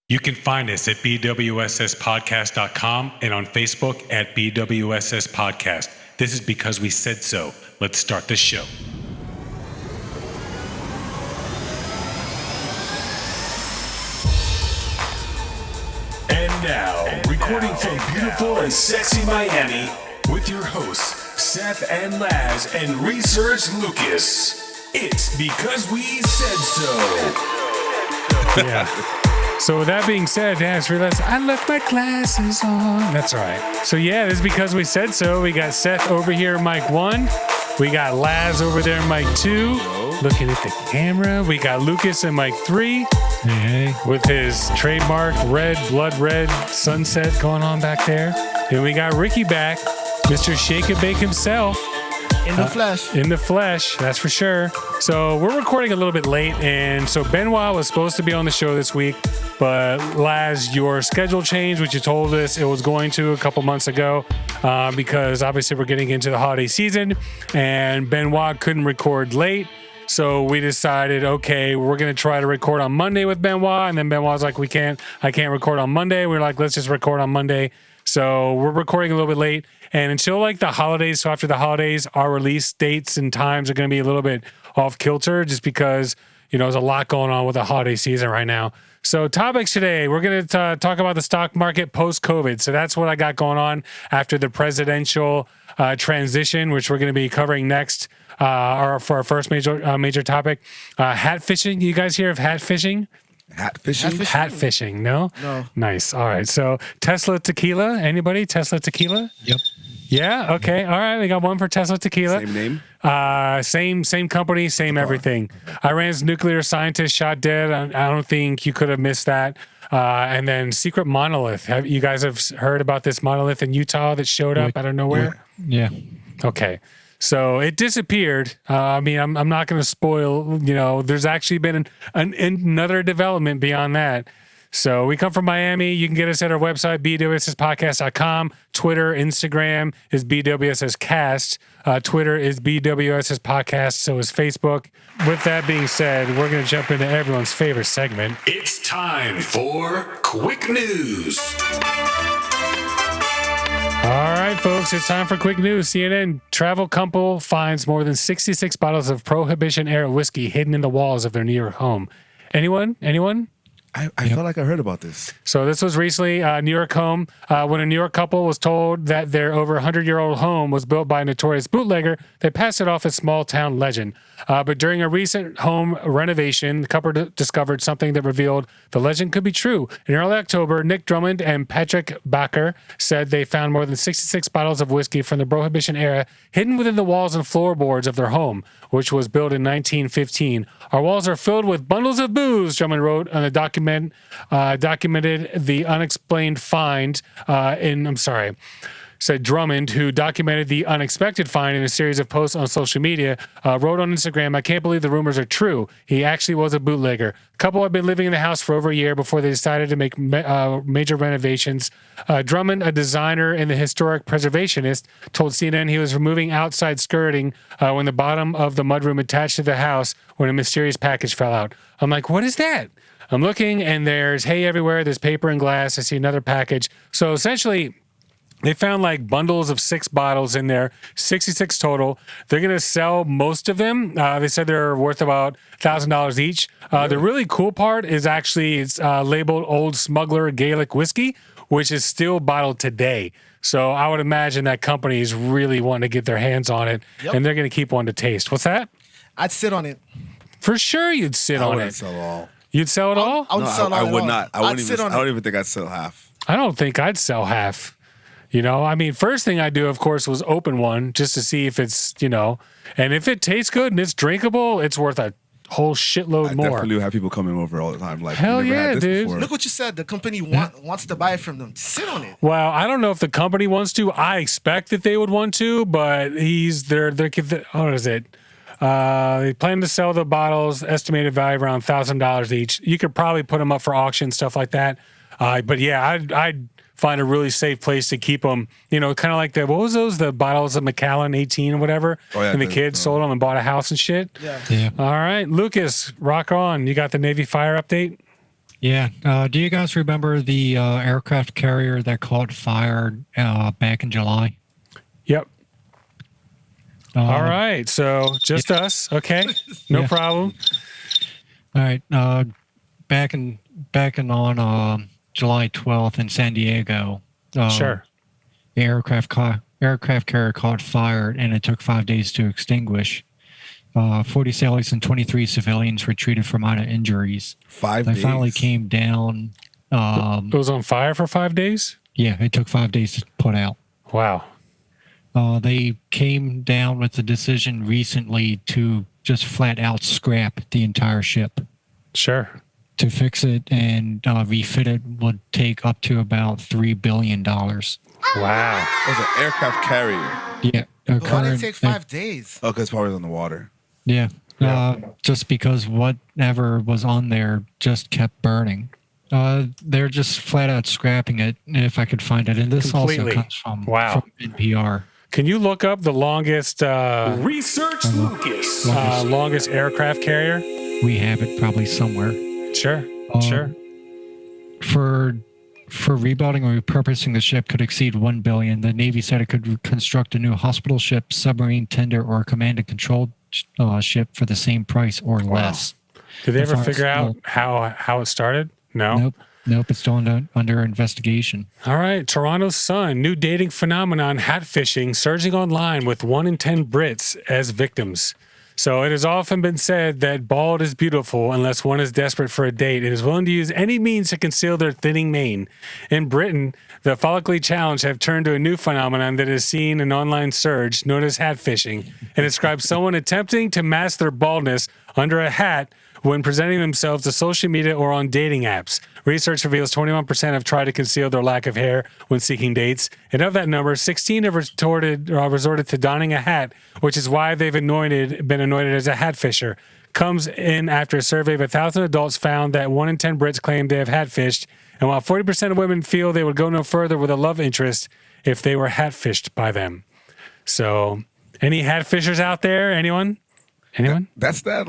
You can find us at BWSSpodcast.com and on Facebook at BWSS Podcast. This is because we said so. Let's start the show. And now, recording from beautiful and sexy Miami, with your hosts, Seth and Laz and Research Lucas. It's because we said so. Yeah. So with that being said, I just realized I left my glasses on. That's all right. So yeah, this is because we said so. We got Seth over here, mic 1. We got Laz over there, mic 2. Looking at the camera. We got Lucas in mic 3. Hey. With his trademark blood red sunset going on back there. And we got Ricky back, Mr. Shake and Bake himself. In the flesh. In the flesh, that's for sure. So we're recording a little bit late, and so Benoit was supposed to be on the show this week, but Laz, your schedule changed, which you told us it was going to a couple months ago, because obviously we're getting into the holiday season, and Benoit couldn't record late. So we decided, okay, we're going to try to record on Monday with Benoit, and then Benoit's like, I can't record on Monday. We're like, let's just record on Monday. So we're recording a little bit late, and until like the holidays, so after the holidays, our release dates and times are going to be a little bit off kilter just because, you know, there's a lot going on with the holiday season right now. So topics today, we're going to talk about the stock market post-COVID. So that's what I got going on after the presidential transition, which we're going to be covering next or for our first major topic. Hat fishing. You guys hear of hat fishing? Hat fishing. No? Nice. All right. So Tesla Tequila. Anybody? Tesla Tequila? Yep. Yeah. Okay. All right. We got one for Tesla Tequila. Same name? Same company, same everything. Iran's nuclear scientist shot dead. I don't think you could have missed that. And then secret monolith. You guys have heard about this monolith in Utah that showed up out of nowhere? Yeah. Okay. So it disappeared. I mean, I'm not going to spoil, you know, there's actually been another development beyond that. So we come from Miami. You can get us at our website, BWSSpodcast.com. Twitter, Instagram is BWSScast. Twitter is BWSS Podcast. So is Facebook. With that being said, we're going to jump into everyone's favorite segment. It's time for Quick News. All right, folks, it's time for quick news. CNN travel couple finds more than 66 bottles of Prohibition-era whiskey hidden in the walls of their New York home. Anyone? I feel like I heard about this. So this was recently New York home when a New York couple was told that their over 100-year-old home was built by a notorious bootlegger. They passed it off as small town legend. But during a recent home renovation, the couple discovered something that revealed the legend could be true. In early October, Nick Drummond and Patrick Bacher said they found more than 66 bottles of whiskey from the Prohibition era hidden within the walls and floorboards of their home, which was built in 1915. Our walls are filled with bundles of booze, Drummond wrote on the documented the unexplained find said Drummond, who documented the unexpected find in a series of posts on social media, wrote on Instagram, "I can't believe the rumors are true. He actually was a bootlegger. The couple had been living in the house for over a year before they decided to make major renovations. Drummond, a designer and the historic preservationist, told CNN he was removing outside skirting when the bottom of the mudroom attached to the house when a mysterious package fell out. I'm like, what is that? I'm looking, and there's hay everywhere. There's paper and glass. I see another package. So essentially, they found like bundles of 6 bottles in there, 66 total. They're going to sell most of them. They said they're worth about $1,000 each. The really cool part is actually it's labeled Old Smuggler Gaelic Whiskey, which is still bottled today. So I would imagine that company is really wanting to get their hands on it, and they're going to keep one to taste. What's that? I'd sit on it. For sure you'd sit on it. Sell all. You'd sell it all? I would sell I it would all. not. I don't even think I'd sell half. I don't think I'd sell half. You know, I mean, first thing I do, of course, was open one just to see if it's, you know, and if it tastes good and it's drinkable, it's worth a whole shitload more. I definitely have people coming over all the time. Like, hell never yeah, had this dude. before. Look what you said. The company wants to buy it from them. Sit on it. Well, I don't know if the company wants to. I expect that they would want to, but what is it? They plan to sell the bottles, estimated value around $1,000 each. You could probably put them up for auction, stuff like that. But yeah, I'd find a really safe place to keep them. You know, kind of like what was those? The bottles of Macallan 18 or whatever. Oh, yeah, and the kids sold them and bought a house and shit. Yeah. All right, Lucas, rock on. You got the Navy Fire update? Yeah. Do you guys remember the aircraft carrier that caught fire back in July? Yep. All right. So just us. Okay. No Yeah. problem. All right. Back in on July 12th in San Diego. Sure. The aircraft carrier caught fire, and it took 5 days to extinguish. 40 sailors and 23 civilians were treated for minor injuries. 5 They days. finally came down. It was on fire for 5 days? Yeah, it took 5 days to put out. Wow. They came down with the decision recently to just flat out scrap the entire ship. Sure. To fix it and refit it would take up to about $3 billion. Wow. It was an aircraft carrier. Yeah. Why did it take 5 days? Oh, because it's probably on the water. Yeah. Just because whatever was on there just kept burning. They're just flat out scrapping it if I could find it. And this Completely. also comes from NPR. Can you look up the longest Research Lucas. longest aircraft carrier? We have it probably somewhere. Sure. Sure. For rebuilding or repurposing the ship could exceed $1 billion. The Navy said it could construct a new hospital ship, submarine tender, or command and control ship for the same price or less. Did they ever As far figure as- out how it started? No. Nope. It's still under investigation. All right. Toronto's Sun, new dating phenomenon, hatfishing, surging online with 1 in 10 Brits as victims. So it has often been said that bald is beautiful unless one is desperate for a date and is willing to use any means to conceal their thinning mane. In Britain, the follically challenged have turned to a new phenomenon that has seen an online surge known as hatfishing and describes someone attempting to mask their baldness under a hat when presenting themselves to social media or on dating apps. Research reveals 21% have tried to conceal their lack of hair when seeking dates. And of that number, 16 have resorted to donning a hat, which is why they've been anointed as a hat fisher. Comes in after a survey of 1,000 adults found that 1 in 10 Brits claim they have hat fished. And while 40% of women feel they would go no further with a love interest if they were hat fished by them. So, any hat fishers out there? Anyone? That's that.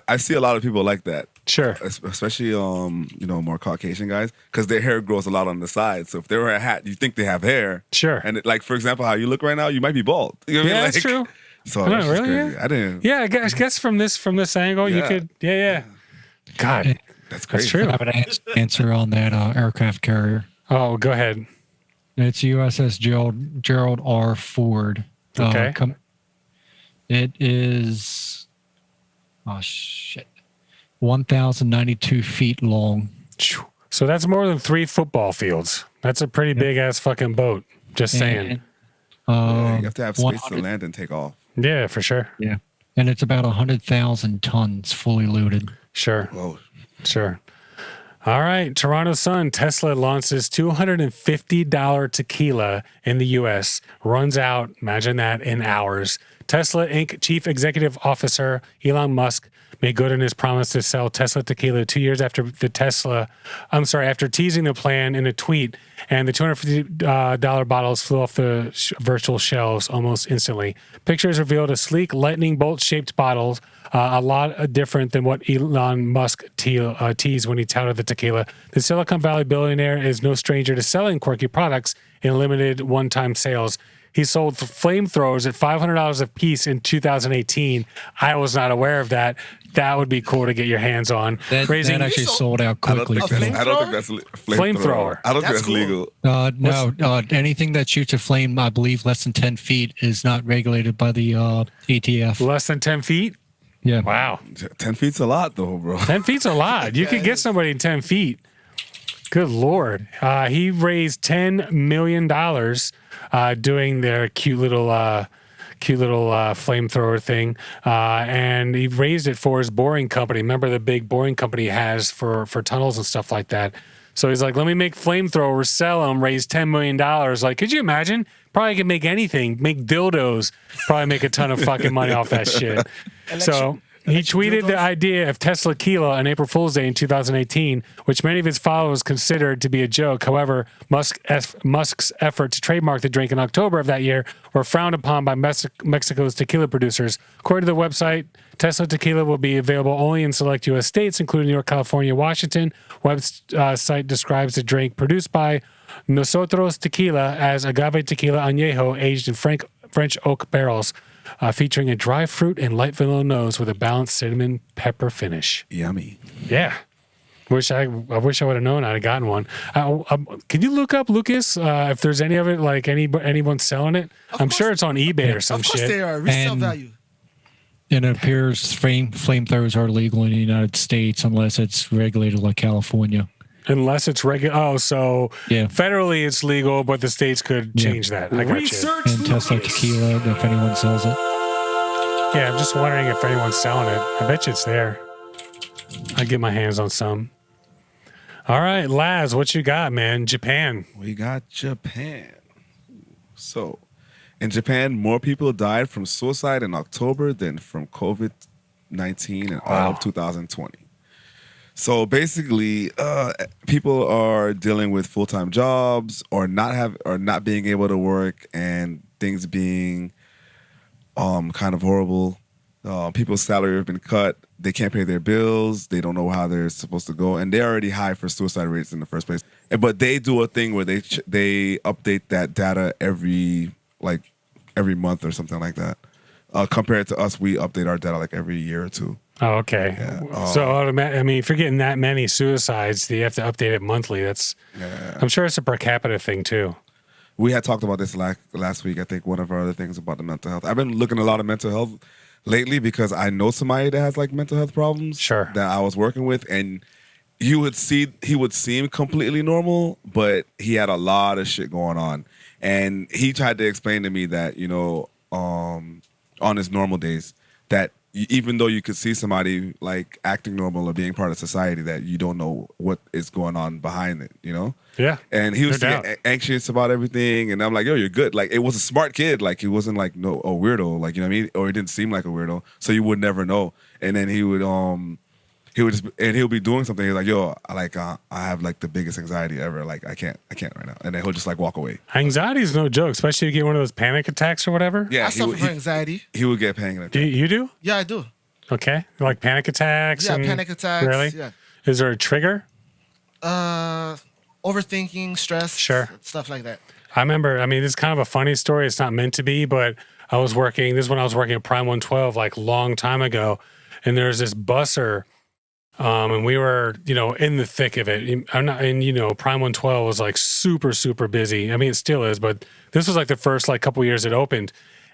I see a lot of people like that. Sure. Especially more Caucasian guys, because their hair grows a lot on the side. So if they wear a hat, you think they have hair. Sure. And for example, how you look right now, you might be bald. You know what I mean? That's true. So Oh, that's just really? crazy. I didn't. Yeah, I guess from this angle, you Yeah. could. Yeah. God, That's crazy. that's true. I have an answer on that aircraft carrier. Oh, go ahead. It's USS Gerald R. Ford. Okay. It is 1,092 feet long. So that's more than 3 football fields. That's a pretty big ass fucking boat. Just saying. Yeah, you have to have space to 100 land and take off. Yeah, for sure. Yeah. And it's about 100,000 tons fully loaded. Sure. Whoa. Sure. All right. Toronto Sun, Tesla launches $250 tequila in the U.S. Runs out, imagine that, in hours. Tesla Inc. Chief Executive Officer Elon Musk made good on his promise to sell Tesla tequila 2 years after after teasing the plan in a tweet, and the $250 bottles flew off the virtual shelves almost instantly. Pictures revealed a sleek lightning bolt-shaped bottle, a lot different than what Elon Musk teased when he touted the tequila. The Silicon Valley billionaire is no stranger to selling quirky products in limited one-time sales. He sold flamethrowers at $500 a piece in 2018. I was not aware of that. That would be cool to get your hands on. That actually sold out I don't quickly. think that's Flamethrower. I don't think That's that's legal. No, anything that shoots a flame, I believe, less than 10 feet is not regulated by the ATF. Less than 10 feet? Yeah. Wow. 10 feet's a lot, though, bro. 10 feet's a lot. You could get somebody in 10 feet. Good Lord. He raised $10 million doing their cute little flamethrower thing. And he raised it for his boring company. Remember the big boring company he has for tunnels and stuff like that. So he's like, let me make flamethrowers, sell them, raise $10 million. Like, could you imagine? Probably could make anything, make dildos, probably make a ton of fucking money off that shit. So He tweeted the idea of Tesla Tequila on April Fool's Day in 2018, which many of his followers considered to be a joke. However, Musk's effort to trademark the drink in October of that year were frowned upon by Mexico's tequila producers. According to the website, Tesla Tequila will be available only in select U.S. states, including New York, California, Washington. Website describes the drink produced by Nosotros Tequila as agave tequila añejo aged in French oak barrels, featuring a dry fruit and light vanilla nose with a balanced cinnamon pepper finish. Yummy. Yeah. I wish I would have known I'd have gotten one. Can you look up, Lucas, if there's any of it, like anyone selling it? I'm sure it's on eBay or some shit. Of course they are. Resale value. And it appears flamethrowers are legal in the United States unless it's regulated like California. Unless it's regular. Oh, so Yeah. federally it's legal, but the states could change that. I got you. Research And Tesla Lucas. Tequila, if anyone sells it. Yeah, I'm just wondering if anyone's selling it. I bet you it's there. I'd get my hands on some. All right, Laz, what you got, man? Japan. We got Japan. So, in Japan, more people died from suicide in October than from COVID-19 in all of 2020. So basically, people are dealing with full-time jobs or not being able to work, and things being kind of horrible. People's salary have been cut. They can't pay their bills. They don't know how they're supposed to go, and they're already high for suicide rates in the first place. But they do a thing where they update that data every month or something like that. Compared to us, we update our data like every year or two. Oh, okay. Yeah. So, if you're getting that many suicides, you have to update it monthly. I'm sure it's a per capita thing, too. We had talked about this last week. I think one of our other things about the mental health. I've been looking at a lot of mental health lately because I know somebody that has like mental health problems. Sure. That I was working with, and he would seem completely normal, but he had a lot of shit going on. And he tried to explain to me that, on his normal days, that even though you could see somebody like acting normal or being part of society, that you don't know what is going on behind it, Yeah. And he was No doubt. anxious about everything, and I'm like, yo, you're good. Like, it was a smart kid. Like, he wasn't like a weirdo. Like, you know what I mean? Or he didn't seem like a weirdo, so you would never know. And then he would he'll be doing something. He's like, yo, I have like the biggest anxiety ever. Like, I can't right now. And then he'll just like walk away. Anxiety is no joke, especially if you get one of those panic attacks or whatever. Yeah, I suffer from anxiety. He would get panic attacks. You do? Yeah, I do. Okay. Like panic attacks? Yeah, and- panic attacks. Really? Yeah. Is there a trigger? Overthinking, stress. Sure. Stuff like that. I remember, this is kind of a funny story. It's not meant to be, but this is when I was working at Prime 112, like long time ago. And there's this busser, and we were, in the thick of it. Prime 112 was like super, super busy. It still is, but this was like the first like couple years it opened.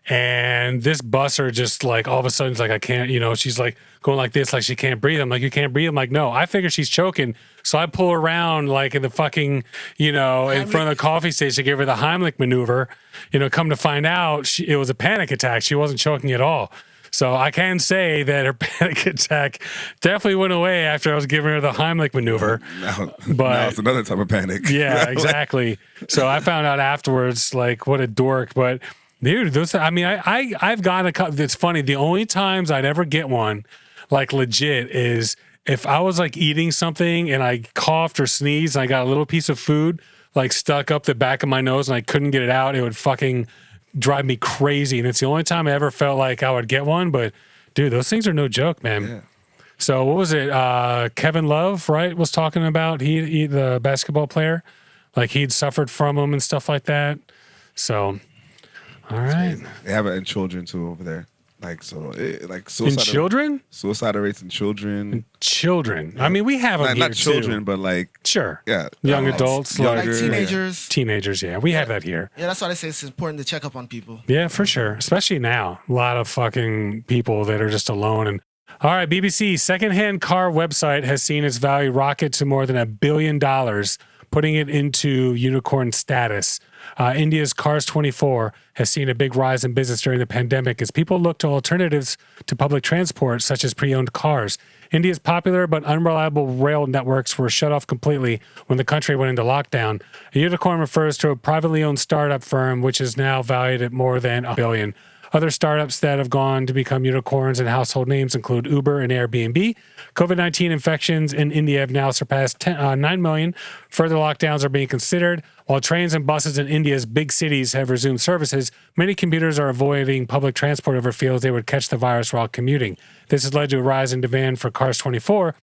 And this busser just like all of a sudden is like, I can't, she's like going like this, like she can't breathe. I'm like, you can't breathe. I'm like, no, I figure she's choking. So I pull her around like in the fucking, in front of the coffee station, give her the Heimlich maneuver. Come to find out, it was a panic attack. She wasn't choking at all. So I can say that her panic attack definitely went away after I was giving her the Heimlich maneuver. Now But it's another type of panic. yeah, exactly. So I found out afterwards, like, what a dork. But dude, I've gotten a couple. It's funny. The only times I'd ever get one, like legit, is if I was like eating something and I coughed or sneezed and I got a little piece of food like stuck up the back of my nose and I couldn't get it out. It would fucking drive me crazy. And it's the only time I ever felt like I would get one. But dude, those things are no joke, man. Yeah. So what was it? Kevin Love, right, was talking about he the basketball player, like he'd suffered from them and stuff like that. So, all right. They have it in children too over there. Like, so, like In suicide children? suicide rates in children. Children. We have them Not here children, too. but like, Sure. yeah, Young like adults, younger, Like teenagers. Teenagers, yeah. We have that here. Yeah, that's why they say it's important to check up on people. Yeah, for sure. Especially now. A lot of fucking people that are just alone. And all right, BBC, secondhand car website has seen its value rocket to more than $1 billion, putting it into unicorn status. India's Cars24 has seen a big rise in business during the pandemic as people look to alternatives to public transport, such as pre-owned cars. India's popular but unreliable rail networks were shut off completely when the country went into lockdown. A unicorn refers to a privately owned startup firm, which is now valued at more than $1 billion. Other startups that have gone to become unicorns and household names include Uber and Airbnb. COVID-19 infections in India have now surpassed 9 million. Further lockdowns are being considered. While trains and buses in India's big cities have resumed services, many commuters are avoiding public transport over fears they would catch the virus while commuting. This has led to a rise in demand for Cars 24,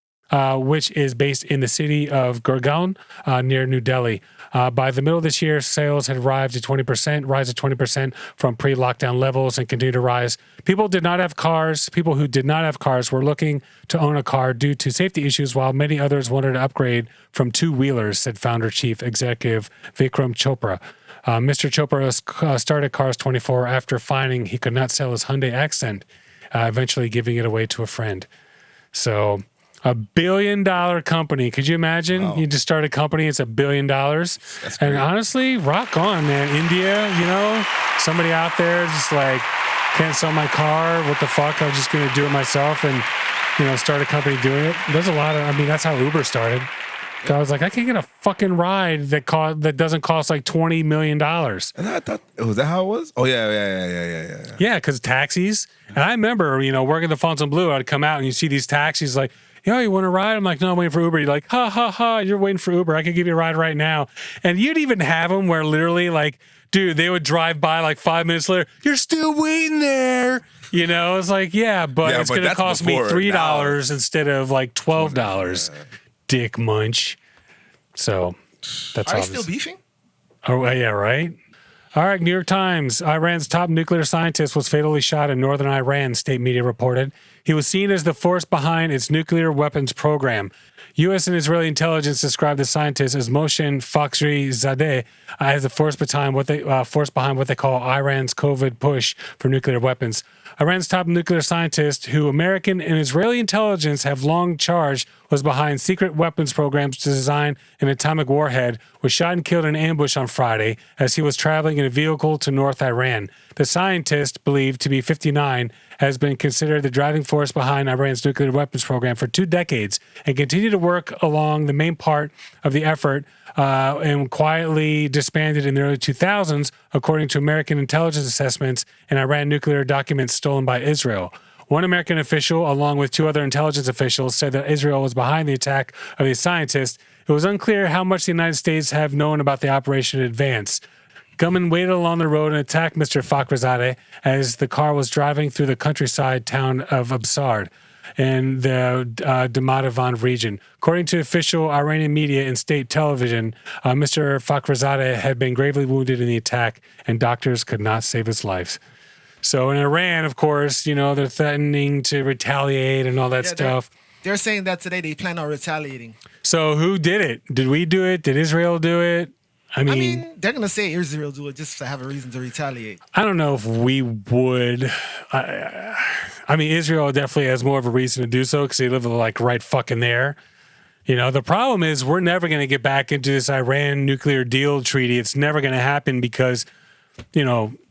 which is based in the city of Gurgaon near New Delhi. By the middle of this year, sales had rise to 20% from pre-lockdown levels and continue to rise. People who did not have cars were looking to own a car due to safety issues, while many others wanted to upgrade from two-wheelers, said founder chief executive Vikram Chopra. Mr. Chopra started Cars 24 after finding he could not sell his Hyundai Accent, eventually giving it away to a friend. So... $1 billion company. Could you imagine? Wow. You just start a company, it's $1 billion. That's and great. Honestly, rock on, man. India, somebody out there just like, can't sell my car. What the fuck? I'm just going to do it myself and, start a company doing it. There's a lot of, that's how Uber started. I was like, I can't get a fucking ride that doesn't cost like $20 million. And I thought, was that how it was? Oh, yeah. Yeah, because taxis. And I remember, working the Fontainebleau, I'd come out and you see these taxis like, yo, you want to ride? I'm like, no, I'm waiting for Uber. You're like, ha, ha, ha, you're waiting for Uber. I could give you a ride right now. And you'd even have them where literally like, dude, they would drive by like 5 minutes later. You're still waiting there. It's like, but it's going to cost me $3 instead of like $12. Dick munch. So that's Are they still beefing? Oh, yeah, right? All right, New York Times. Iran's top nuclear scientist was fatally shot in northern Iran, state media reported. He was seen as the force behind its nuclear weapons program. U.S. and Israeli intelligence described the scientist as Moshe Fakhrizadeh as the force behind what they call Iran's COVID push for nuclear weapons. Iran's top nuclear scientist, who American and Israeli intelligence have long charged was behind secret weapons programs to design an atomic warhead, was shot and killed in an ambush on Friday as he was traveling in a vehicle to North Iran. The scientist, believed to be 59, has been considered the driving force behind Iran's nuclear weapons program for 2 decades and continued to work along the main part of the effort and quietly disbanded in the early 2000s, according to American intelligence assessments and Iran nuclear documents stolen by Israel. One American official, along with 2 other intelligence officials, said that Israel was behind the attack of the scientist. It was unclear how much the United States have known about the operation in advance. Gunmen waited along the road and attacked Mr. Fakhrizadeh as the car was driving through the countryside town of Absard in the Damadavan region. According to official Iranian media and state television, Mr. Fakhrizadeh had been gravely wounded in the attack, and doctors could not save his life. So in Iran, of course, they're threatening to retaliate and all that stuff. They're saying that today they plan on retaliating. So who did it? Did we do it? Did Israel do it? I mean, they're going to say Israel do it just to have a reason to retaliate. I don't know if we would. Israel definitely has more of a reason to do so because they live like right fucking there. The problem is we're never going to get back into this Iran nuclear deal treaty. It's never going to happen because,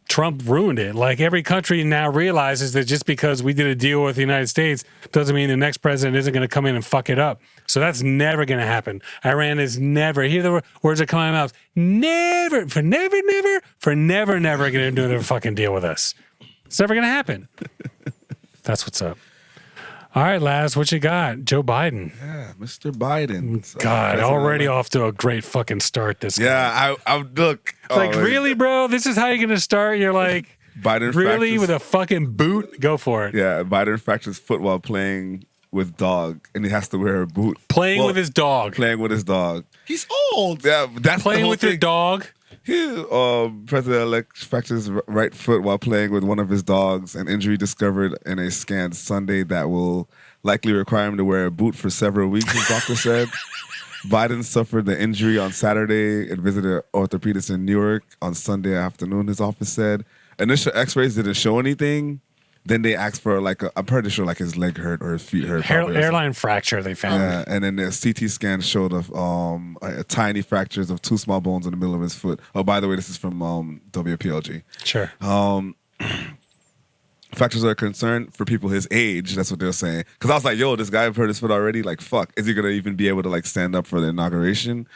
Trump ruined it. Like every country now realizes that just because we did a deal with the United States doesn't mean the next president isn't going to come in and fuck it up. So that's never going to happen. Iran is never, hear the words that come out of my mouth, never going to do another fucking deal with us. It's never going to happen. That's what's up. All right, Laz, what you got? Joe Biden. Yeah, Mr. Biden. God, already off to a great fucking start this guy. Yeah, I look. Like, really, bro? This is how you're going to start? You're like, Biden really? With a fucking boot? Go for it. Yeah, Biden fractures foot while playing with dog, and he has to wear a boot. Playing with his dog. He's old. Yeah, that's playing with your dog. President-elect fractures right foot while playing with one of his dogs, an injury discovered in a scan Sunday that will likely require him to wear a boot for several weeks, his doctor said. Biden suffered the injury on Saturday and visited orthopedist in Newark on Sunday afternoon, his office said. Initial x-rays didn't show anything. Then they asked for I'm pretty sure his leg hurt or his feet hurt. Hairline fracture they found. Yeah, and then the CT scan showed a tiny fractures of 2 small bones in the middle of his foot. Oh, by the way, this is from WPLG. Sure. Fractures are a concern for people his age. That's what they're saying. Because I was like, yo, this guy hurt his foot already. Like, fuck, is he gonna even be able to stand up for the inauguration?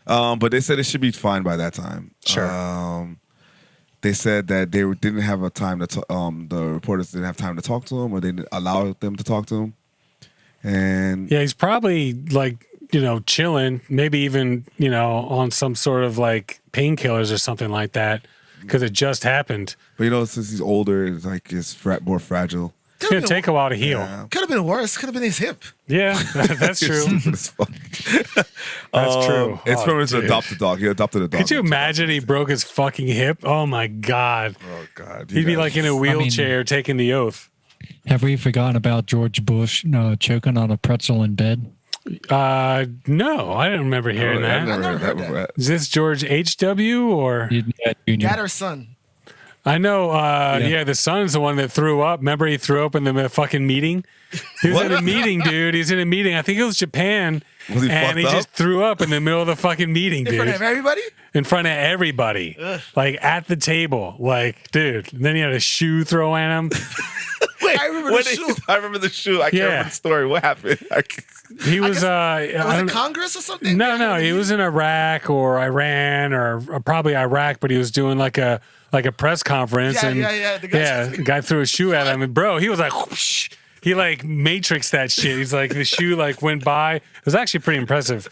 But they said it should be fine by that time. Sure. they said that they didn't have a time to the reporters didn't have time to talk to him, or they didn't allow them to talk to him. And Yeah, he's probably like, chilling, maybe even, on some sort of like painkillers or something like that, because it just happened. but since he's older, it's like he's more fragile. It's going to take a while to heal. Yeah. Could have been worse. Could have been his hip. Yeah, that's true. Stupid as fuck. That's true. It's Oh, from his dude. adopted dog. He adopted a dog. Could you imagine he broke his fucking hip? Oh my God. Oh God. He'd be like in a wheelchair taking the oath. Have we forgotten about George Bush choking on a pretzel in bed? No, I didn't remember hearing I've that. never heard that before. Is this George H.W. or? Yeah, Junior. Dad or son? I know, the son's the one that threw up. Remember he threw up in the fucking meeting? He was in a meeting, dude. He's in a meeting. I think it was Japan. Was he and fucked he up? just threw up in the middle of the fucking meeting, In front dude. of everybody? In front of everybody. Like at the table. Like, dude. And then he had a shoe throw at him. Wait, I remember the shoe. I remember the shoe. I can't Yeah. remember the story. What happened? He was, Was I it don't- Congress or something? No, he was in Iraq or Iran or probably Iraq, but he was doing like a press conference. Yeah, and yeah. The guy- the guy threw a shoe at him, and bro, he was like, whoosh. He like matrixed that shit. He's like, the shoe like went by. It was actually pretty impressive.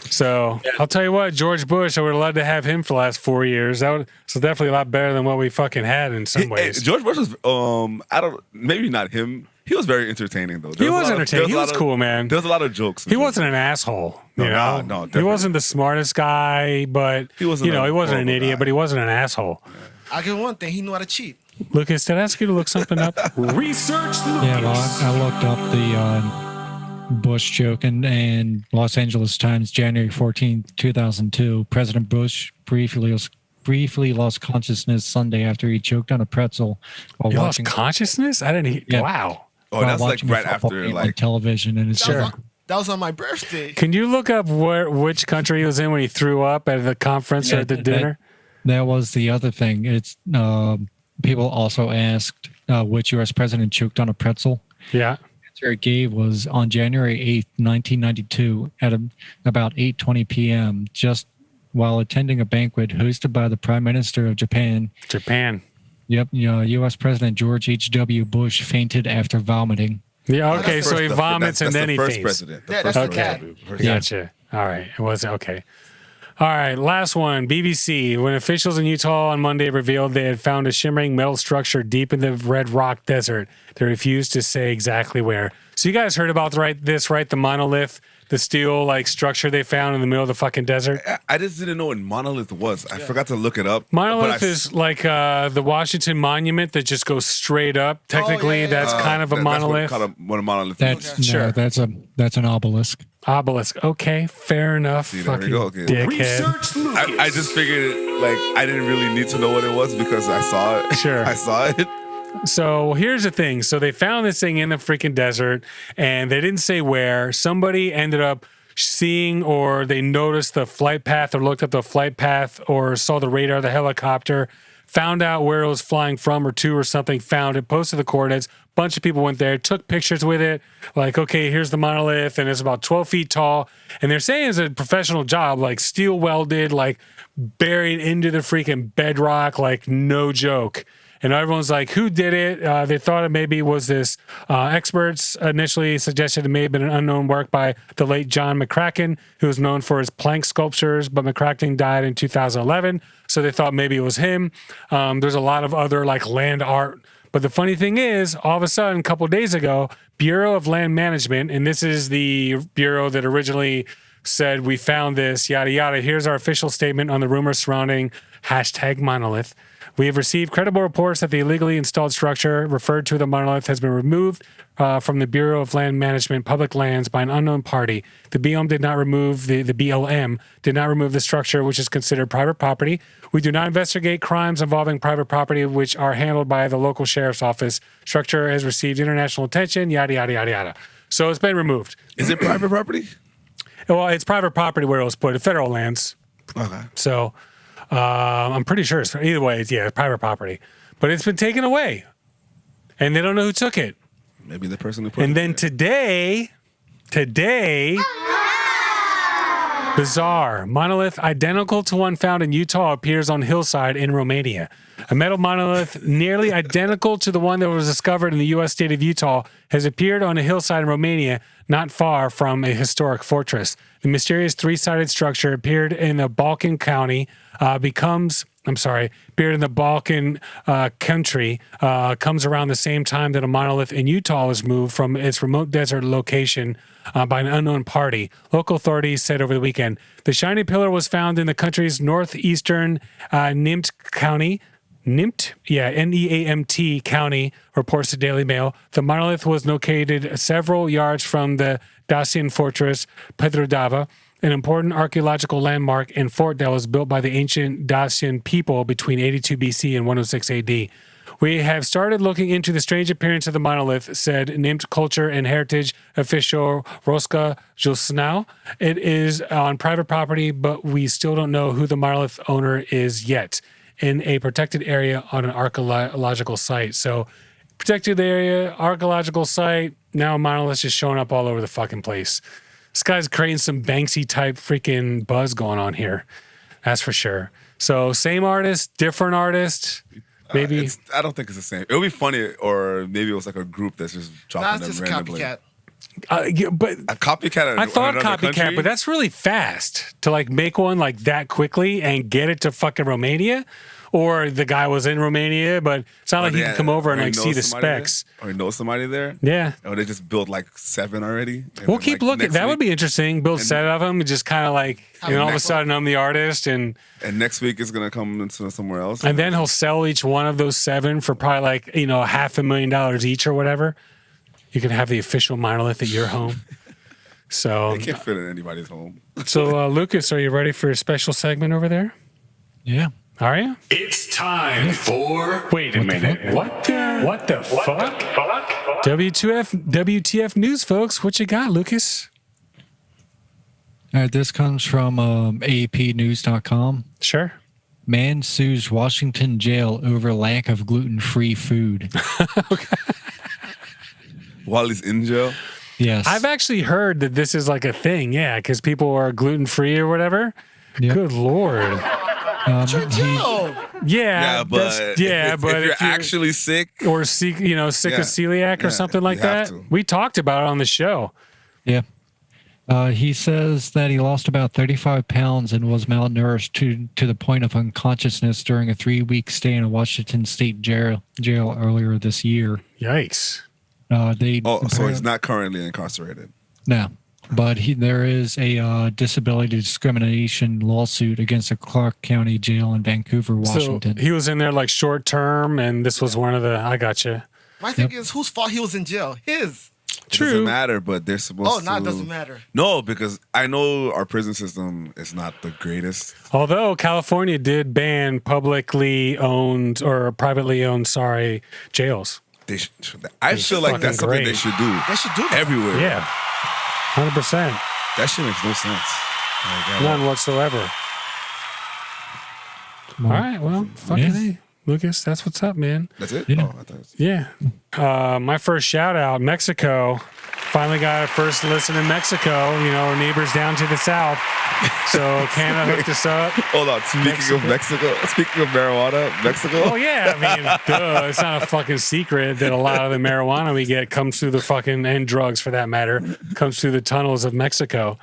So I'll tell you what, George Bush, I would have loved to have him for the last 4 years. That was definitely a lot better than what we fucking had in some ways. George Bush was maybe not him. He was very entertaining though. He was entertaining. He was cool, man. There was a lot of jokes. He wasn't an asshole, you know. no, he definitely. wasn't the smartest guy, but He wasn't he a wasn't an horrible idiot, guy. but he wasn't an asshole. I'll give him one thing. He knew how to cheat. Lucas, did I ask you to look something up? Research Lucas. Yeah, well, I looked up the Bush joke and Los Angeles Times, January 14, 2002. President Bush briefly lost consciousness Sunday after he choked on a pretzel while You lost watching consciousness? I didn't hear. Yeah. Wow. Oh, while that's like watching right a football after game on like television, and it's That was on my birthday. Can you look up which country he was in when he threw up at the conference or at the dinner? That was the other thing. It's people also asked which U.S. president choked on a pretzel. Yeah. The answer it gave was on January 8th, 1992, at about 8:20 p.m., just while attending a banquet hosted by the Prime Minister of Japan. Japan. Yep, U.S. President George H.W. Bush fainted after vomiting. Yeah. Okay. That's So he first- vomits and that's then the he first faints. president. Yeah, first that's president. okay. Gotcha. All right. It was okay. All right. Last one. BBC. When officials in Utah on Monday revealed they had found a shimmering metal structure deep in the Red Rock Desert, they refused to say exactly where. So you guys heard about this, right? The monolith, the steel like structure they found in the middle of the fucking desert. I just didn't know what Monolith was. I forgot to look it up. Monolith but is like the Washington Monument that just goes straight up. Technically, yeah. that's kind of a monolith. That's what a monolith That's is. Sure. that's an obelisk. Obelisk. Okay, fair enough. See, there we Fucking go. Okay. dickhead. Research Lucas. I just figured I didn't really need to know what it was because I saw it. Sure. I saw it. So here's the thing. So they found this thing in the freaking desert and they didn't say where. Somebody ended up seeing or they noticed the flight path or looked up the flight path or saw the radar of the helicopter, found out where it was flying from or to or something, found it, posted the coordinates. Bunch of people went there, took pictures with it. Like, okay, here's the monolith and it's about 12 feet tall. And they're saying it's a professional job, like steel welded, like buried into the freaking bedrock, like no joke. And everyone's like, who did it? They thought it maybe was this. Experts initially suggested it may have been an unknown work by the late John McCracken, who was known for his plank sculptures, but McCracken died in 2011. So they thought maybe it was him. There's a lot of other like land art. But the funny thing is, all of a sudden, a couple of days ago, Bureau of Land Management, and this is the bureau that originally said, we found this, yada, yada. Here's our official statement on the rumors surrounding #monolith. We have received credible reports that the illegally installed structure referred to the monolith has been removed from the Bureau of Land Management public lands by an unknown party. The BLM did not remove the BLM did not remove the structure, which is considered private property. We do not investigate crimes involving private property, which are handled by the local sheriff's office. Structure has received international attention. Yada yada yada yada. So it's been removed. Is it private property? Well, it's private property where it was put, federal lands. Okay. So I'm pretty sure it's either way. It's private property, but it's been taken away, and they don't know who took it. Maybe the person who put And it then there. today, Bizarre. Monolith identical to one found in Utah appears on hillside in Romania. A metal monolith nearly identical to the one that was discovered in the U.S. state of Utah has appeared on a hillside in Romania, not far from a historic fortress. The mysterious three-sided structure appeared in the Balkan county, appeared in the Balkan country, comes around the same time that a monolith in Utah was moved from its remote desert location by an unknown party. Local authorities said over the weekend. The shiny pillar was found in the country's northeastern Neamt County. Neamt County, reports the Daily Mail. The monolith was located several yards from the Dacian fortress Petrodava, an important archaeological landmark and fort that was built by the ancient Dacian people between 82 BC and 106 AD. We have started looking into the strange appearance of the monolith, said Neamt culture and heritage official Roska Jusnau. It is on private property, but we still don't know who the monolith owner is yet. In a protected area on an archaeological site. So, protected area, archaeological site, now a monolith just showing up all over the fucking place. This guy's creating some Banksy type freaking buzz going on here. That's for sure. So, same artist, different artist. Maybe. I don't think it's the same. It would be funny, or maybe it was like a group that's just dropping them That's just a randomly. copycat. But A copycat. I thought copycat, country? but that's really fast to like make one like that quickly and get it to fucking Romania. Or the guy was in Romania, but it's not like he can come over and like see the specs. Or know somebody there. Yeah. Or they just built like 7 already. And We'll then, keep like, looking. next That would week- be interesting. Build a set of them and just kind of like, Have and a all of a network. sudden I'm the artist, and And next week it's gonna come into somewhere else. then he'll sell each one of those 7 for probably like $500,000 each or whatever. You can have the official monolith at your home. So, They can't fit in anybody's home. Lucas, are you ready for a special segment over there? Yeah. Are you? It's time for Wait a minute. What the fuck? WTF news, folks. What you got, Lucas? All right, this comes from APnews.com. Sure. Man sues Washington jail over lack of gluten-free food. While he's in jail. Yes. I've actually heard that this is like a thing, yeah, because people are gluten-free or whatever. Yep. Good Lord. Joe. Yeah, but if but you're actually sick, or sick of celiac or something like you have that. to. We talked about it on the show. Yeah. He says that he lost about 35 pounds and was malnourished to the point of unconsciousness during a 3-week stay in a Washington state jail earlier this year. Yikes. so he's not currently incarcerated. No, but there is a disability discrimination lawsuit against the Clark County Jail in Vancouver, Washington. So he was in there like short term, and this was one of the. I gotcha. My thing is, whose fault he was in jail? His. It doesn't matter, but they're supposed to. Oh, no, it doesn't matter. No, because I know our prison system is not the greatest. Although California did ban publicly owned or privately owned, jails. I feel like that's something they should do. They should do that. Everywhere. Yeah, 100%. That shit makes no sense. Like, None whatsoever. All right, well, fucking A. Lucas, that's what's up, man. That's it? Yeah. Oh, I thought it was- Yeah. My first shout out, Mexico. Finally got our first listen in Mexico. Our neighbors down to the south. So Canada hooked us up. Hold on. Speaking of Mexico, speaking of marijuana, Mexico. Oh, yeah. I mean, duh. It's not a fucking secret that a lot of the marijuana we get comes through the fucking, and drugs for that matter, comes through the tunnels of Mexico.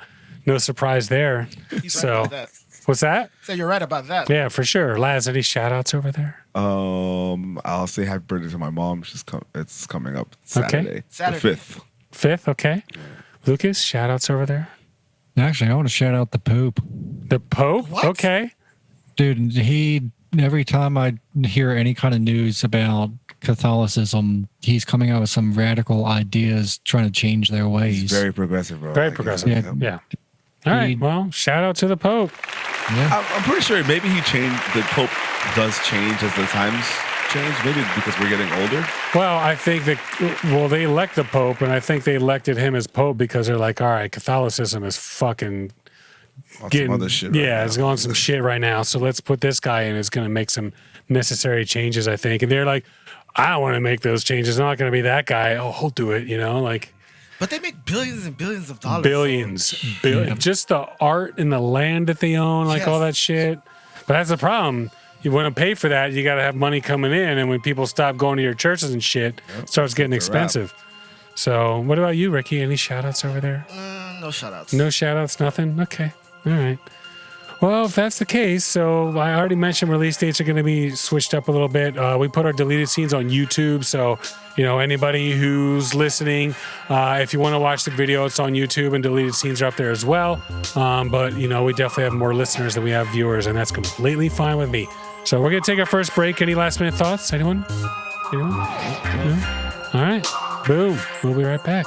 No surprise there. He's right about that. What's that? So you're right about that. Yeah, for sure. Laz, any shout outs over there? I'll say happy birthday to my mom. It's coming up Saturday. Saturday. The 5th. 5th, okay. Lucas, shout outs over there? Actually, I want to shout out the Pope. The Pope? What? Okay. Dude, every time I hear any kind of news about Catholicism, he's coming out with some radical ideas trying to change their ways. He's very progressive, bro. Very Like, progressive. Yeah. Yeah. All right. Well, shout out to the Pope. Yeah. I'm pretty sure maybe he changed. The Pope does change as the times change. Maybe because we're getting older. Well, I think they elect the Pope, and I think they elected him as Pope because they're like, all right, Catholicism is fucking On getting, some other shit. Right now. it's going some shit right now. So let's put this guy in. It's going to make some necessary changes, I think. And they're like, I don't want to make those changes. I'm not going to be that guy. Oh, he'll do it. But they make billions and billions of dollars. Billions. Just the art and the land that they own, like all that shit. But that's the problem. You want to pay for that, you got to have money coming in. And when people stop going to your churches and shit, it starts getting expensive. So what about you, Ricky? Any shout-outs over there? No shout-outs. No shout-outs, nothing? Okay. All right. Well, if that's the case, so I already mentioned release dates are going to be switched up a little bit. We put our deleted scenes on YouTube, so anybody who's listening, if you want to watch the video, it's on YouTube, and deleted scenes are up there as well. But we definitely have more listeners than we have viewers, and that's completely fine with me. So we're going to take our first break. Any last-minute thoughts? Anyone? No? All right. Boom. We'll be right back.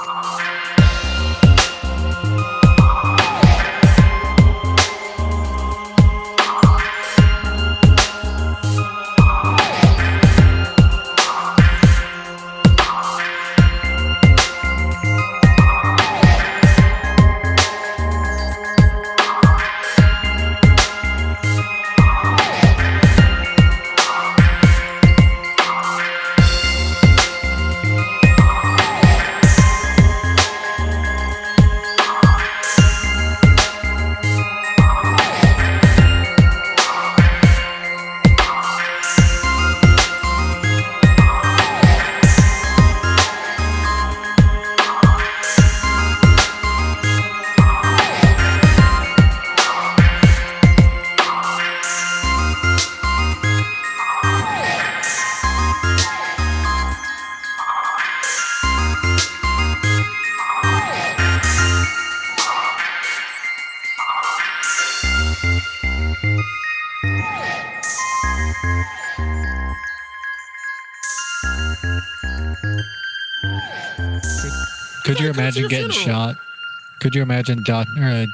Could you imagine getting shot? Could you imagine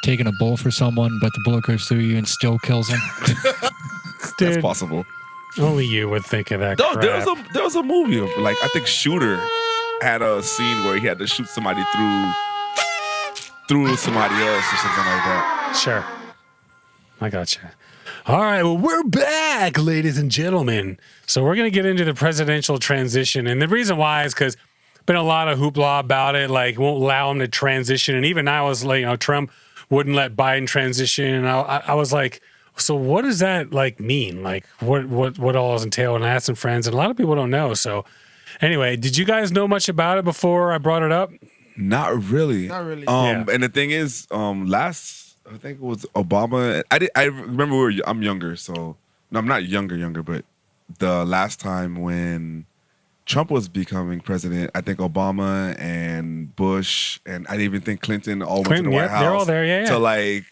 taking a bullet for someone, but the bullet goes through you and still kills them? That's possible. Only you would think of that. No, crap. there was a movie of, like, I think Shooter had a scene where he had to shoot somebody through somebody else or something like that. Sure. I gotcha. All right, well, we're back, ladies and gentlemen. So we're going to get into the presidential transition. And the reason why is because been a lot of hoopla about it, like won't allow him to transition. And even I was like, Trump wouldn't let Biden transition. And I was like, so what does that like mean? Like what all is entailed? And I asked some friends, and a lot of people don't know. So anyway, did you guys know much about it before I brought it up? Not really. Yeah. And the thing is, last, I think it was Obama. I remember I'm younger, so no, I'm not younger, but the last time when Trump was becoming president, I think Obama and Bush and I even think Clinton all went to the White House. They're all there, yeah. To like,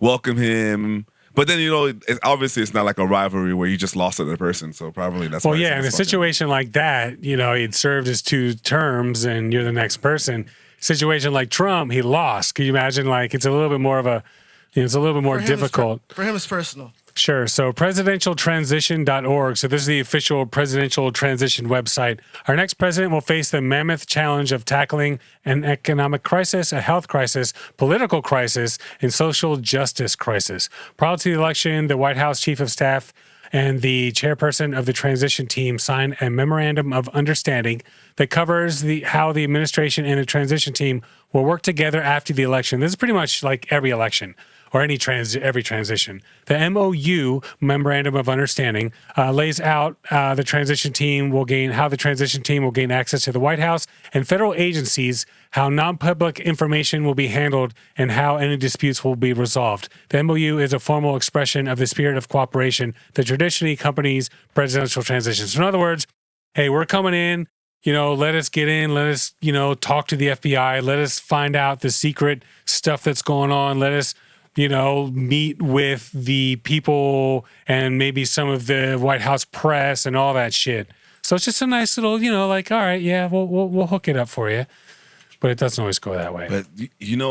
welcome him. But then, obviously it's not like a rivalry where you just lost to the person. So probably that's well, yeah, in a situation like that, he'd served his 2 terms and you're the next person. Situation like Trump, he lost. Can you imagine? Like, it's a little bit more of a, it's a little bit more difficult. For him, it's personal. Sure. So presidentialtransition.org. So this is the official presidential transition website. Our next president will face the mammoth challenge of tackling an economic crisis, a health crisis, political crisis, and social justice crisis. Prior to the election, the White House Chief of Staff and the chairperson of the transition team signed a memorandum of understanding that covers how the administration and the transition team will work together after the election. This is pretty much like every election. Or every transition. The MOU, Memorandum of Understanding, lays out how the transition team will gain access to the White House and federal agencies, how non-public information will be handled, and how any disputes will be resolved. The MOU is a formal expression of the spirit of cooperation that traditionally accompanies presidential transitions. So in other words, hey, we're coming in, let us get in, let us, talk to the FBI, let us find out the secret stuff that's going on, let us meet with the people and maybe some of the White House press and all that shit. So it's just a nice little, like, all right, yeah, we'll hook it up for you. But it doesn't always go that way. But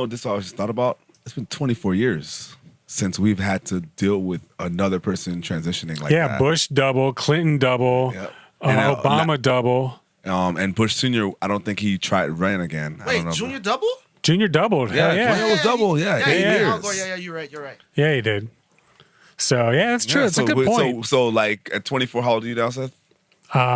this I just thought about. It's been 24 years since we've had to deal with another person transitioning like that. Yeah, Bush double, Clinton double, Obama double. And Bush Sr., I don't think he tried running again. Wait, I don't know, Junior double? Junior doubled. Yeah, Yeah. Junior was double. Yeah, 8 years. Yeah, you're right. Yeah, he did. So, yeah, that's true. It's a good point. So, like, at 24, how old are you now, Seth?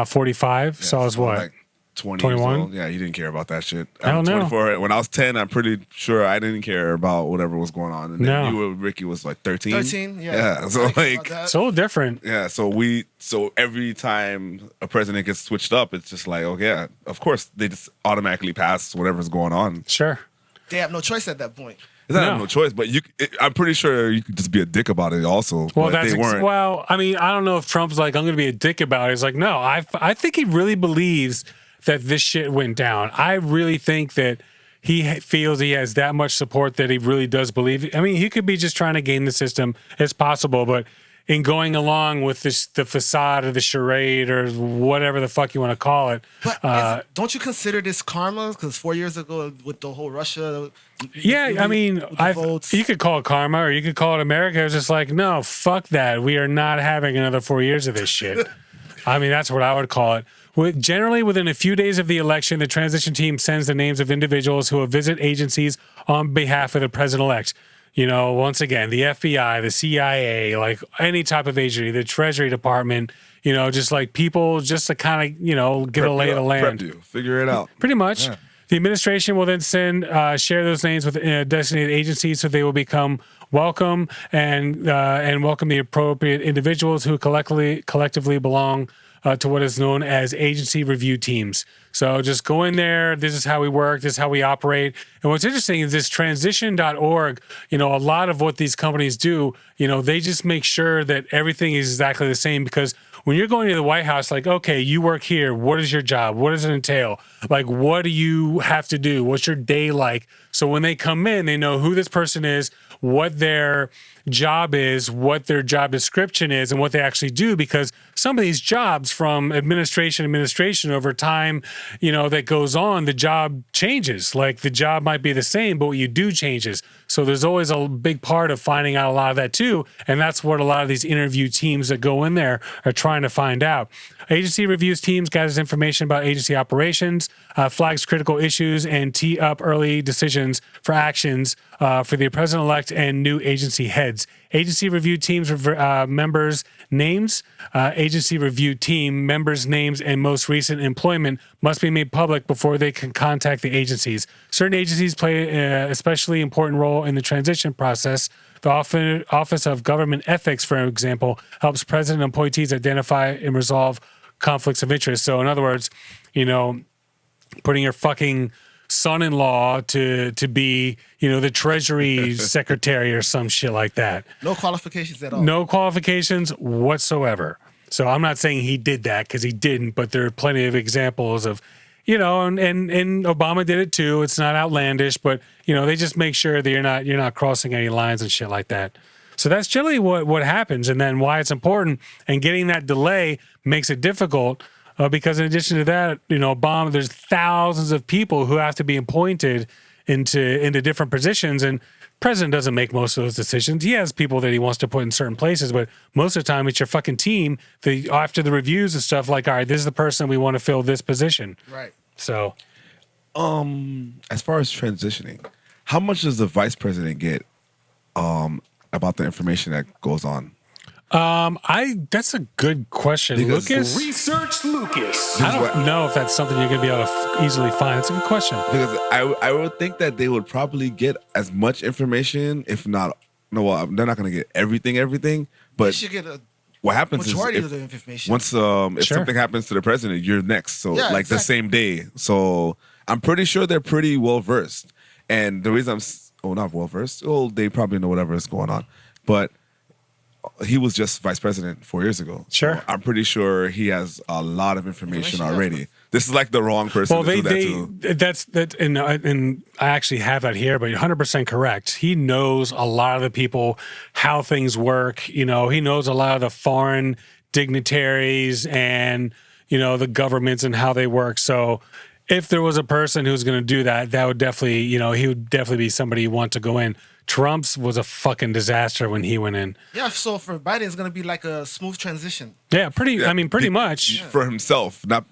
45. Yeah, so I was what? Like 20 21? years old. Yeah, you didn't care about that shit. I don't know. 24. When I was 10, I'm pretty sure I didn't care about whatever was going on. And then Ricky was like 13. 13, yeah. Yeah, so like, So different. yeah, so every time a president gets switched up, it's just like, okay, yeah, of course they just automatically pass whatever's going on. Sure. They have no choice at that point. It's not no choice, but I'm pretty sure you could just be a dick about it also. Well, but they weren't. Well, I mean, I don't know if Trump's like, I'm going to be a dick about it. He's like, no, I think he really believes that this shit went down. I really think that he feels he has that much support that he really does believe. I mean, he could be just trying to game the system. It's possible, but in going along with the facade or the charade or whatever the fuck you want to call it. But don't you consider this karma? Because 4 years ago with the whole Russia. Yeah, I mean, votes. you could call it karma or you could call it America. It's just like, no, fuck that. We are not having another 4 years of this shit. I mean, that's what I would call it. Generally, within a few days of the election, the transition team sends the names of individuals who will visit agencies on behalf of the president-elect. You know, once again, the FBI, the CIA, like any type of agency, the Treasury Department, you know, just like people just to kind of, you know, get a lay of the land. Prep you. Figure it out. Pretty much. Yeah. The administration will then share those names with designated agencies so they will become welcome and welcome the appropriate individuals who collectively belong to what is known as agency review teams. So just go in there. This is how we work. This is how we operate. And what's interesting is this transition.org, you know, a lot of what these companies do, you know, they just make sure that everything is exactly the same because when you're going to the White House, like, okay, you work here. What is your job? What does it entail? Like, what do you have to do? What's your day like? So when they come in, they know who this person is, what their job is, what their job description is, and what they actually do. Because some of these jobs from administration over time, you know, that goes on, the job changes. Like the job might be the same, but what you do changes. So there's always a big part of finding out a lot of that too. And that's what a lot of these interview teams that go in there are trying to find out. Agency reviews teams gathers information about agency operations, flags critical issues, and tee up early decisions for actions for the president-elect and new agency heads. Agency review teams members' names, agency review team members' names, and most recent employment must be made public before they can contact the agencies. Certain agencies play an especially important role in the transition process. The Office of Government Ethics, for example, helps president appointees identify and resolve conflicts of interest. So, in other words, you know, putting your fucking son-in-law to be, you know, the Treasury Secretary or some shit like that. No qualifications at all. No qualifications whatsoever. So I'm not saying he did that because he didn't, but there are plenty of examples of, you know, and Obama did it too. It's not outlandish, but you know, they just make sure that you're not crossing any lines and shit like that. So that's generally what happens, and then why it's important. And getting that delay makes it difficult because in addition to that, you know, Obama, there's thousands of people who have to be appointed into different positions, and president doesn't make most of those decisions. He has people that he wants to put in certain places, but most of the time it's your fucking team. After the reviews and stuff, like, all right, this is the person we want to fill this position. Right. So, as far as transitioning, how much does the vice president get about the information that goes on? That's a good question, Because Lucas. Research Lucas. I don't know if that's something you're gonna be able to easily find. It's a good question. Because I would think that they would probably get as much information, if not, no, well, they're not going to get everything, You but should get a what happens majority is of the information. once if Sure. something happens to the president, you're next. So Yeah, like the exactly. same day. So I'm pretty sure they're pretty well versed. And the reason not well versed. Oh, they probably know whatever is going on. But he was just vice president 4 years ago. Sure. So I'm pretty sure he has a lot of information Information, already. This is like the wrong person Well, to do that to. and I actually have that here, but you're 100% correct. He knows a lot of the people, how things work. You know, he knows a lot of the foreign dignitaries and, you know, the governments and how they work. So if there was a person who's going to do that, that would definitely, you know, he would definitely be somebody you want to go in. Trump's was a fucking disaster when he went in. Yeah, so for Biden, it's going to be like a smooth transition. Yeah, pretty much. For himself, not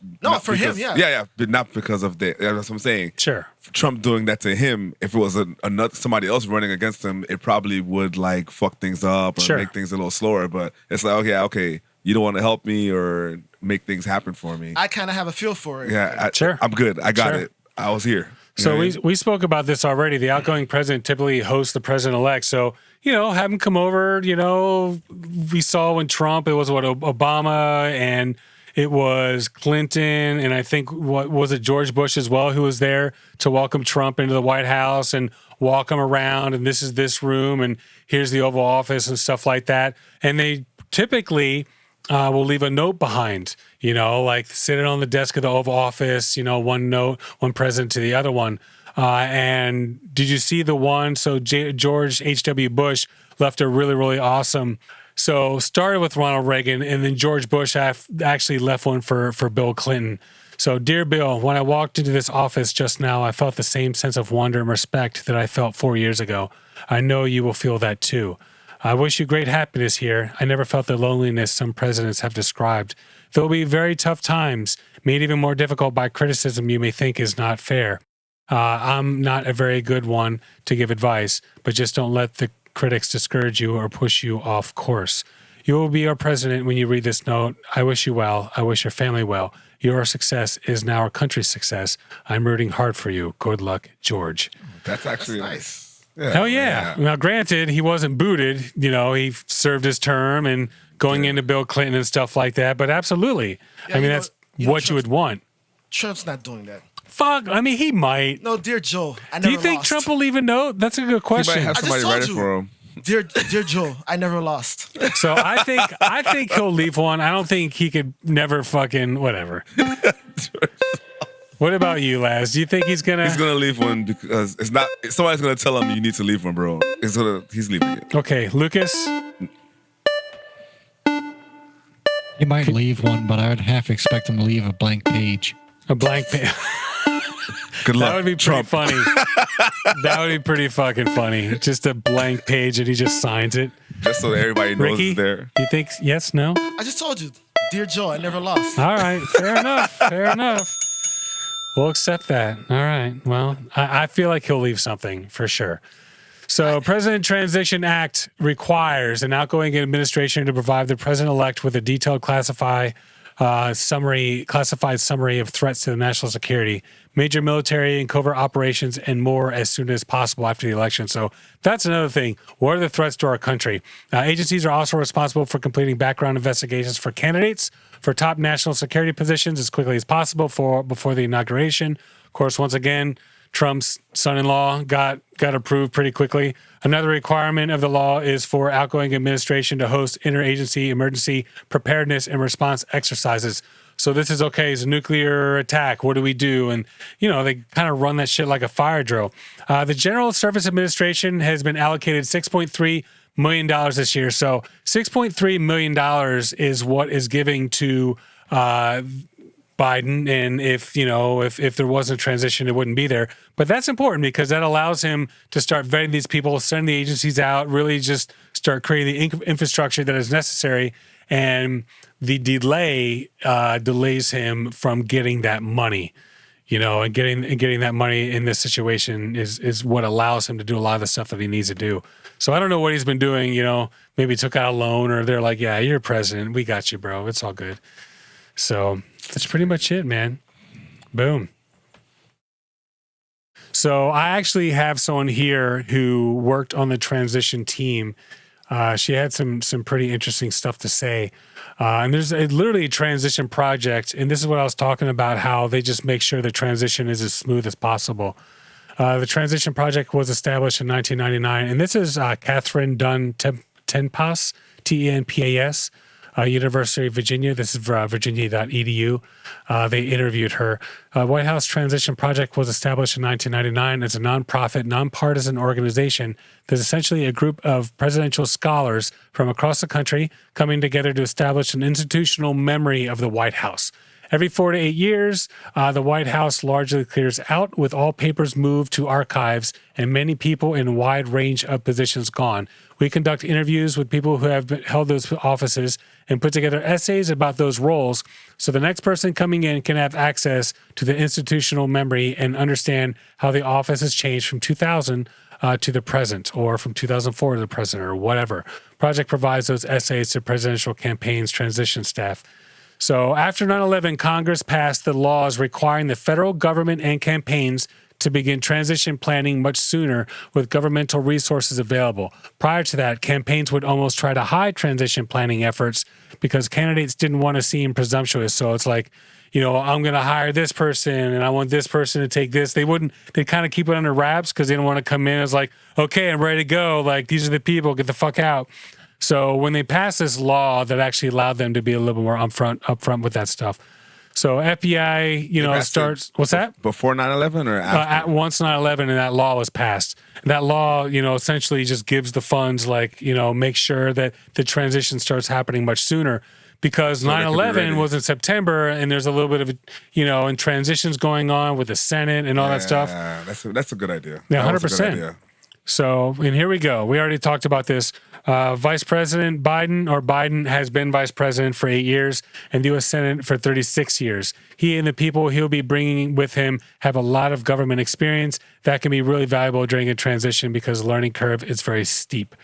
for him, because- yeah. yeah, but not because of the. That's what I'm saying. Sure. Trump doing that to him, if it was another somebody else running against him, it probably would like fuck things up or Sure. make things a little slower. But it's like, okay, you don't want to help me or make things happen for me. I kind of have a feel for it. Yeah, Sure. I'm good. I got Sure. it. I was here. You So know what I mean? we spoke about this already. The outgoing president typically hosts the president-elect. So, have him come over. We saw when Trump, it was Obama, and it was Clinton, and I think, what was it, George Bush as well, who was there to welcome Trump into the White House and walk him around, and this is this room, and here's the Oval Office and stuff like that. And they typically will leave a note behind, like sitting on the desk of the Oval Office, one note, one president to the other one. And did you see the one? So George H.W. Bush left a really, really awesome. So started with Ronald Reagan, and then George Bush actually left one for Bill Clinton. So, dear Bill, when I walked into this office just now, I felt the same sense of wonder and respect that I felt 4 years ago. I know you will feel that too. I wish you great happiness here. I never felt the loneliness some presidents have described. There will be very tough times, made even more difficult by criticism you may think is not fair. I'm not a very good one to give advice, but just don't let the critics discourage you or push you off course. You will be our president when you read this note. I wish you well. I wish your family well. Your success is now our country's success. I'm rooting hard for you. Good luck, George. That's actually nice. Yeah, Hell yeah. Now, granted, he wasn't booted. He served his term and going into Bill Clinton and stuff like that. But absolutely. Yeah, that's what you would want. Trump's not doing that. Fuck. He might. No, dear Joe, I never Do you think lost. Trump will leave a note? That's a good He question. might have I just somebody told write it you. for him. Dear Joe, I never lost. So I think he'll leave one. I don't think he could never fucking whatever. What about you, Laz? Do you think he's gonna? He's gonna leave one because it's not. Somebody's gonna tell him you need to leave one, bro. He's leaving it. Okay, Lucas. He might leave one, but I would half expect him to leave a blank page. A blank page. Good luck. That would be pretty funny. That would be pretty fucking funny. Just a blank page and he just signs it. Just so that everybody knows Ricky, it's there. you think yes, no? I just told you, dear Joe, I never lost. All right, fair enough. Fair enough. We'll accept that. All right. Well, I feel like he'll leave something for sure. So, President Transition Act requires an outgoing administration to provide the president-elect with a detailed classified summary of threats to the national security, major military and covert operations, and more as soon as possible after the election. So that's another thing. What are the threats to our country? Agencies are also responsible for completing background investigations for candidates for top national security positions as quickly as possible before the inauguration. Of course, once again, Trump's son-in-law got approved pretty quickly. Another requirement of the law is for outgoing administration to host interagency emergency preparedness and response exercises. So this is okay. It's a nuclear attack. What do we do? And, they kind of run that shit like a fire drill. The General Service Administration has been allocated $6.3 million this year. So $6.3 million is what is giving to Biden, and if there wasn't a transition, it wouldn't be there. But that's important because that allows him to start vetting these people, send the agencies out, really just start creating the infrastructure that is necessary. And the delay delays him from getting that money, and getting that money in this situation is what allows him to do a lot of the stuff that he needs to do. So I don't know what he's been doing. Maybe he took out a loan, or they're like, "Yeah, you're president. We got you, bro. It's all good." So that's pretty much it, man. Boom. So I actually have someone here who worked on the transition team. She had some pretty interesting stuff to say. And there's literally a transition project. And this is what I was talking about, how they just make sure the transition is as smooth as possible. The transition project was established in 1999. And this is Catherine Dunn Tenpas, Tenpas. University of Virginia. This is virginia.edu. They interviewed her. White House Transition Project was established in 1999 as a nonprofit, nonpartisan organization that's essentially a group of presidential scholars from across the country coming together to establish an institutional memory of the White House. Every 4 to 8 years, the White House largely clears out, with all papers moved to archives and many people in a wide range of positions gone. We conduct interviews with people who have held those offices and put together essays about those roles, so the next person coming in can have access to the institutional memory and understand how the office has changed from 2000 to the present, or from 2004 to the present, or whatever. Project provides those essays to presidential campaigns transition staff. So after 9/11, Congress passed the laws requiring the federal government and campaigns to begin transition planning much sooner with governmental resources available. Prior to that, campaigns would almost try to hide transition planning efforts because candidates didn't want to seem presumptuous. So it's like, I'm going to hire this person and I want this person to take this. They'd kind of keep it under wraps because they didn't want to come in as like, okay, I'm ready to go. Like, these are the people, get the fuck out. So when they passed this law that actually allowed them to be a little bit more upfront with that stuff. So FBI, starts, what's that? Before 9/11 or after? Once 9/11 and that law was passed. That law, essentially just gives the funds, make sure that the transition starts happening much sooner. Because 9/11 was in September, and there's a little bit of, and transitions going on with the Senate and all that stuff. Yeah, that's a good idea. Yeah, That was a 100%. good idea. So, and here we go. We already talked about this. Vice President Biden has been vice president for 8 years and the U.S. Senate for 36 years. He and the people he'll be bringing with him have a lot of government experience that can be really valuable during a transition because the learning curve is very steep.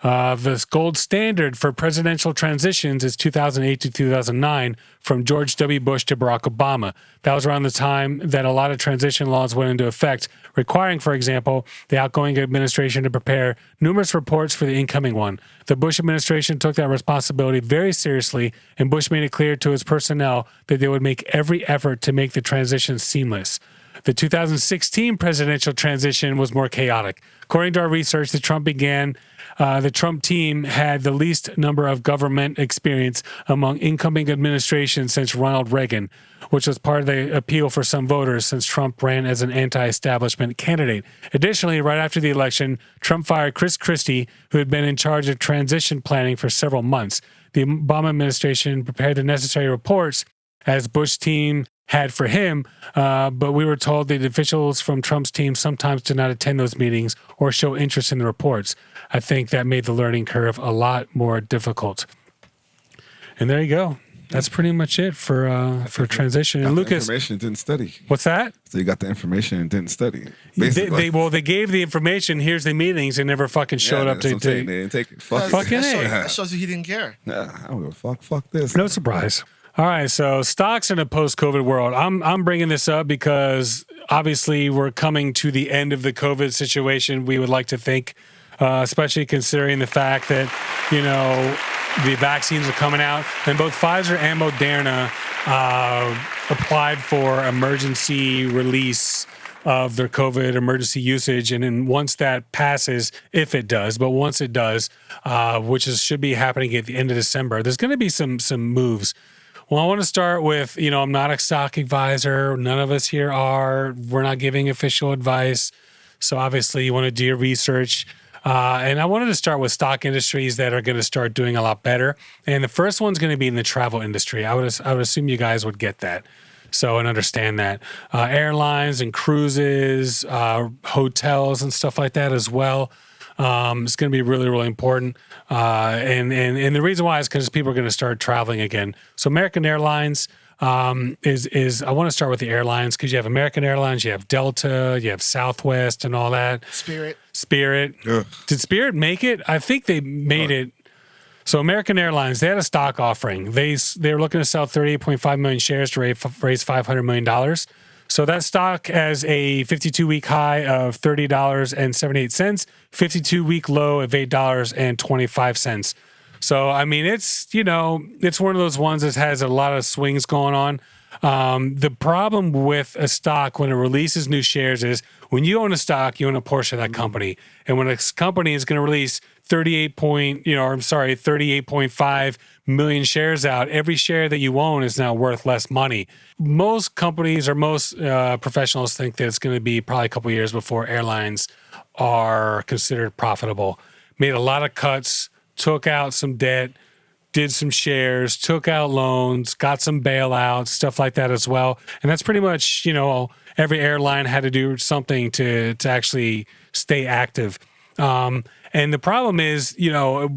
The gold standard for presidential transitions is 2008 to 2009, from George W. Bush to Barack Obama. That was around the time that a lot of transition laws went into effect, requiring, for example, the outgoing administration to prepare numerous reports for the incoming one. The Bush administration took that responsibility very seriously, and Bush made it clear to his personnel that they would make every effort to make the transition seamless. The 2016 presidential transition was more chaotic. According to our research, the Trump team had the least number of government experience among incoming administrations since Ronald Reagan, which was part of the appeal for some voters since Trump ran as an anti-establishment candidate. Additionally, right after the election, Trump fired Chris Christie, who had been in charge of transition planning for several months. The Obama administration prepared the necessary reports as Bush team had for him, but we were told that officials from Trump's team sometimes did not attend those meetings or show interest in the reports. I think that made the learning curve a lot more difficult. And there you go. That's pretty much it for transition. And Lucas, information, didn't study. What's that? So you got the information and didn't study. They gave the information. Here's the meetings, and never fucking showed up to. They didn't take it. Fucking that shows you he didn't care. Yeah, I don't give a fuck. Fuck this. No surprise. All right, so stocks in a post-COVID world. I'm bringing this up because obviously we're coming to the end of the COVID situation. We would like to think, especially considering the fact that the vaccines are coming out, and both Pfizer and Moderna applied for emergency release of their COVID emergency usage, and then once that passes, if it does, but once it does, which should be happening at the end of December, there's going to be some moves. Well, I want to start with, I'm not a stock advisor. None of us here are. We're not giving official advice. So obviously you want to do your research. And I wanted to start with stock industries that are going to start doing a lot better. And the first one's going to be in the travel industry. I would assume you guys would get that. So, and understand that. Airlines and cruises, hotels and stuff like that as well. It's going to be really, really important. And the reason why is because people are going to start traveling again. So American Airlines is I want to start with the airlines because you have American Airlines, you have Delta, you have Southwest and all that. Spirit. Ugh. Did Spirit make it? I think they made it. So American Airlines, they had a stock offering. They were looking to sell 38.5 million shares to raise $500 million. So that stock has a 52-week high of $30.78, 52-week low of $8.25. So, I mean, it's one of those ones that has a lot of swings going on. The problem with a stock when it releases new shares is when you own a stock, you own a portion of that company. And when a company is going to release 38.5 million shares out, every share that you own is now worth less money. Most companies or most professionals think that it's going to be probably a couple of years before airlines are considered profitable. Made a lot of cuts, took out some debt, did some shares, took out loans, got some bailouts, stuff like that as well. And that's pretty much, every airline had to do something to actually stay active. And the problem is,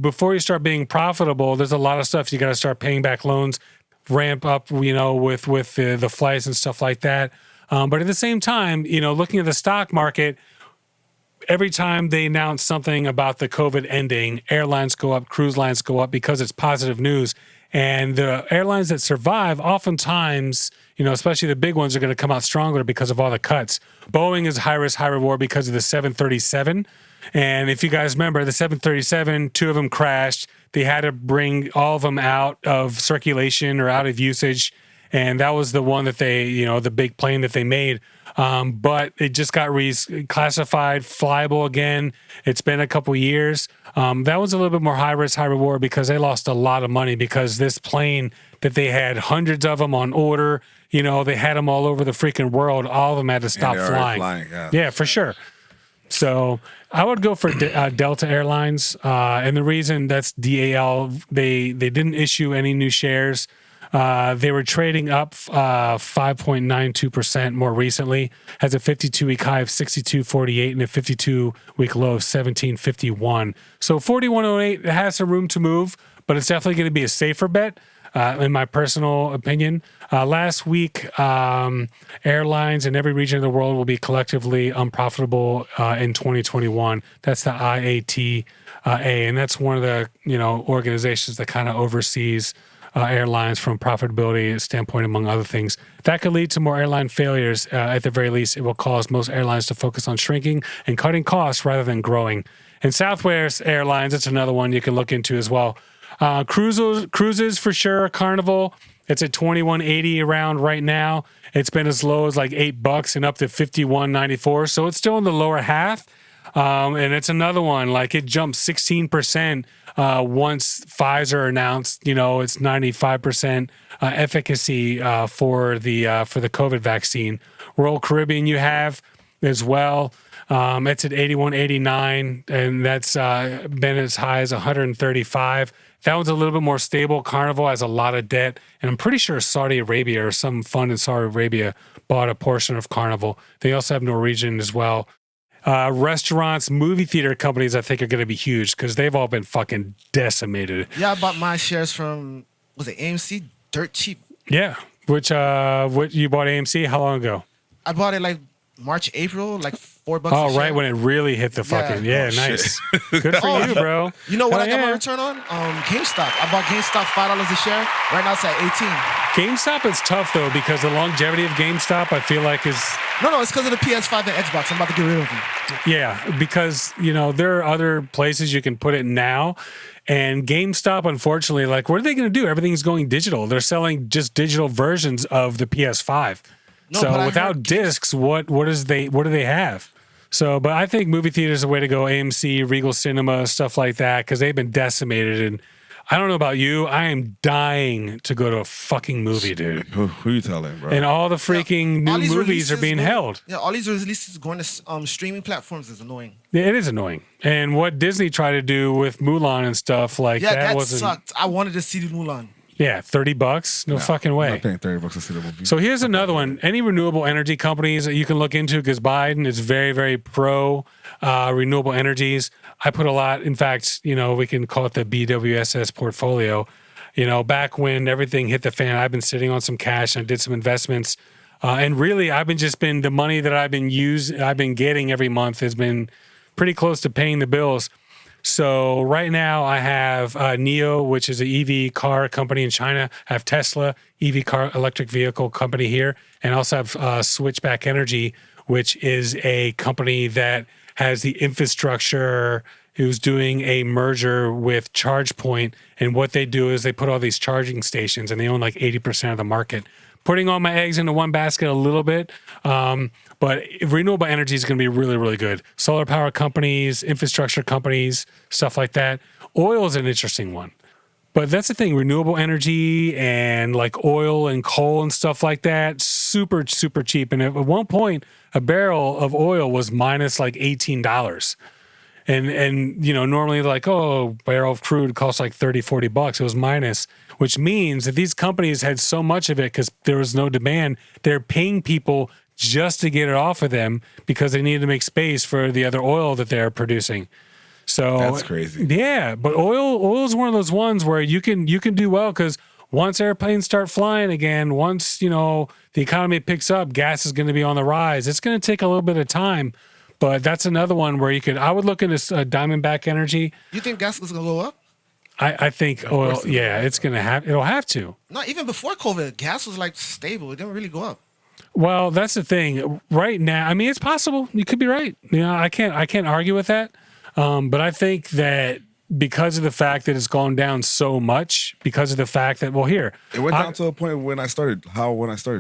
before you start being profitable, there's a lot of stuff. You got to start paying back loans, ramp up, with the flights and stuff like that. But at the same time, looking at the stock market, every time they announce something about the COVID ending, airlines go up, cruise lines go up because it's positive news. And the airlines that survive, oftentimes, especially the big ones, are going to come out stronger because of all the cuts. Boeing is high risk, high reward because of the 737. And if you guys remember, the 737, 2 of them crashed. They had to bring all of them out of circulation or out of usage. And that was the one that they, the big plane that they made. But it just got reclassified, flyable again. It's been a couple years. That was a little bit more high risk, high reward because they lost a lot of money because this plane that they had hundreds of them on order, they had them all over the freaking world. All of them had to stop flying. Yeah, for sure. So I would go for Delta Airlines. And the reason that's DAL, they didn't issue any new shares. They were trading up 5.92% more recently, has a 52-week high of 62.48 and a 52-week low of 17.51. So 41.08, it has some room to move, but it's definitely going to be a safer bet, in my personal opinion. Last week, airlines in every region of the world will be collectively unprofitable in 2021. That's the IATA, and that's one of the organizations that kind of oversees airlines from profitability standpoint, among other things. That could lead to more airline failures. At the very least, it will cause most airlines to focus on shrinking and cutting costs rather than growing. And Southwest Airlines, that's another one you can look into as well. Cruises for sure. Carnival, it's at $21.80 around right now. It's been as low as like $8 and up to $51.94. So it's still in the lower half. And it's another one, like it jumped 16% once Pfizer announced, it's 95% efficacy for the COVID vaccine. Royal Caribbean you have as well. It's at 81.89, and that's been as high as 135. That one's a little bit more stable. Carnival has a lot of debt, and I'm pretty sure Saudi Arabia or some fund in Saudi Arabia bought a portion of Carnival. They also have Norwegian as well. Restaurants, movie theater companies, I think are going to be huge because they've all been fucking decimated. Yeah, I bought my shares from, was it AMC? Dirt cheap. Yeah. What you bought AMC? How long ago? I bought it like March, April, like $4 Oh, a share. right when it really hit the fucking nice. Good for you, bro. You know what Hell I got yeah. my return on? GameStop. I bought GameStop $5 a share. Right now it's at 18. GameStop is tough though because the longevity of GameStop I feel like is No, it's because of the PS5 and Xbox. I'm about to get rid of them. yeah, because there are other places you can put it now. And GameStop, unfortunately, like what are they going to do? Everything's going digital. They're selling just digital versions of the PS5. No, but so I without heard discs, what do they have? So, but I think movie theaters are the way to go. AMC, Regal Cinema, stuff like that, because they've been decimated. And I don't know about you, I am dying to go to a fucking movie, dude. Who you telling, bro? And all the freaking All new these movies are being releases held. Yeah, all these releases going to streaming platforms is annoying. Yeah, it is annoying. And what Disney tried to do with Mulan and stuff like Yeah, that that wasn't. sucked. I wanted to see the Mulan. Yeah, $30? No fucking I'm way. not paying $30 to see the movie. So here's another one. Any renewable energy companies that you can look into because Biden is very, very pro renewable energies. I put a lot, in fact, we can call it the BWSS portfolio. Back when everything hit the fan, I've been sitting on some cash and I did some investments. And really, I've been the money that I've been getting every month has been pretty close to paying the bills. So right now I have NIO, which is an EV car company in China. I have Tesla, EV car electric vehicle company here, and also have Switchback Energy, which is a company that has the infrastructure, who's doing a merger with ChargePoint. And what they do is they put all these charging stations, and they own like 80% of the market. Putting all my eggs into one basket a little bit, but renewable energy is going to be really, really good. Solar power companies, infrastructure companies, stuff like that. Oil is an interesting one. But that's the thing, renewable energy and like oil and coal and stuff like that, super, super cheap. And at one point, a barrel of oil was minus like $18. And normally like, a barrel of crude costs like $30-$40. It was minus, which means that these companies had so much of it because there was no demand. They're paying people just to get it off of them because they needed to make space for the other oil that they're producing. So That's crazy. Yeah, but oil is one of those ones where you can do well because once airplanes start flying again, once the economy picks up, gas is going to be on the rise. It's going to take a little bit of time. But that's another one where I would look into Diamondback Energy. You think gas is gonna go up? I think oil, it's gonna have. It'll have to. No, even before COVID, gas was like stable. It didn't really go up. Well, that's the thing. Right now, I mean, it's possible. You could be right. I can't argue with that. But I think that because of the fact that it's gone down so much, because of the fact that it went down to a point when I started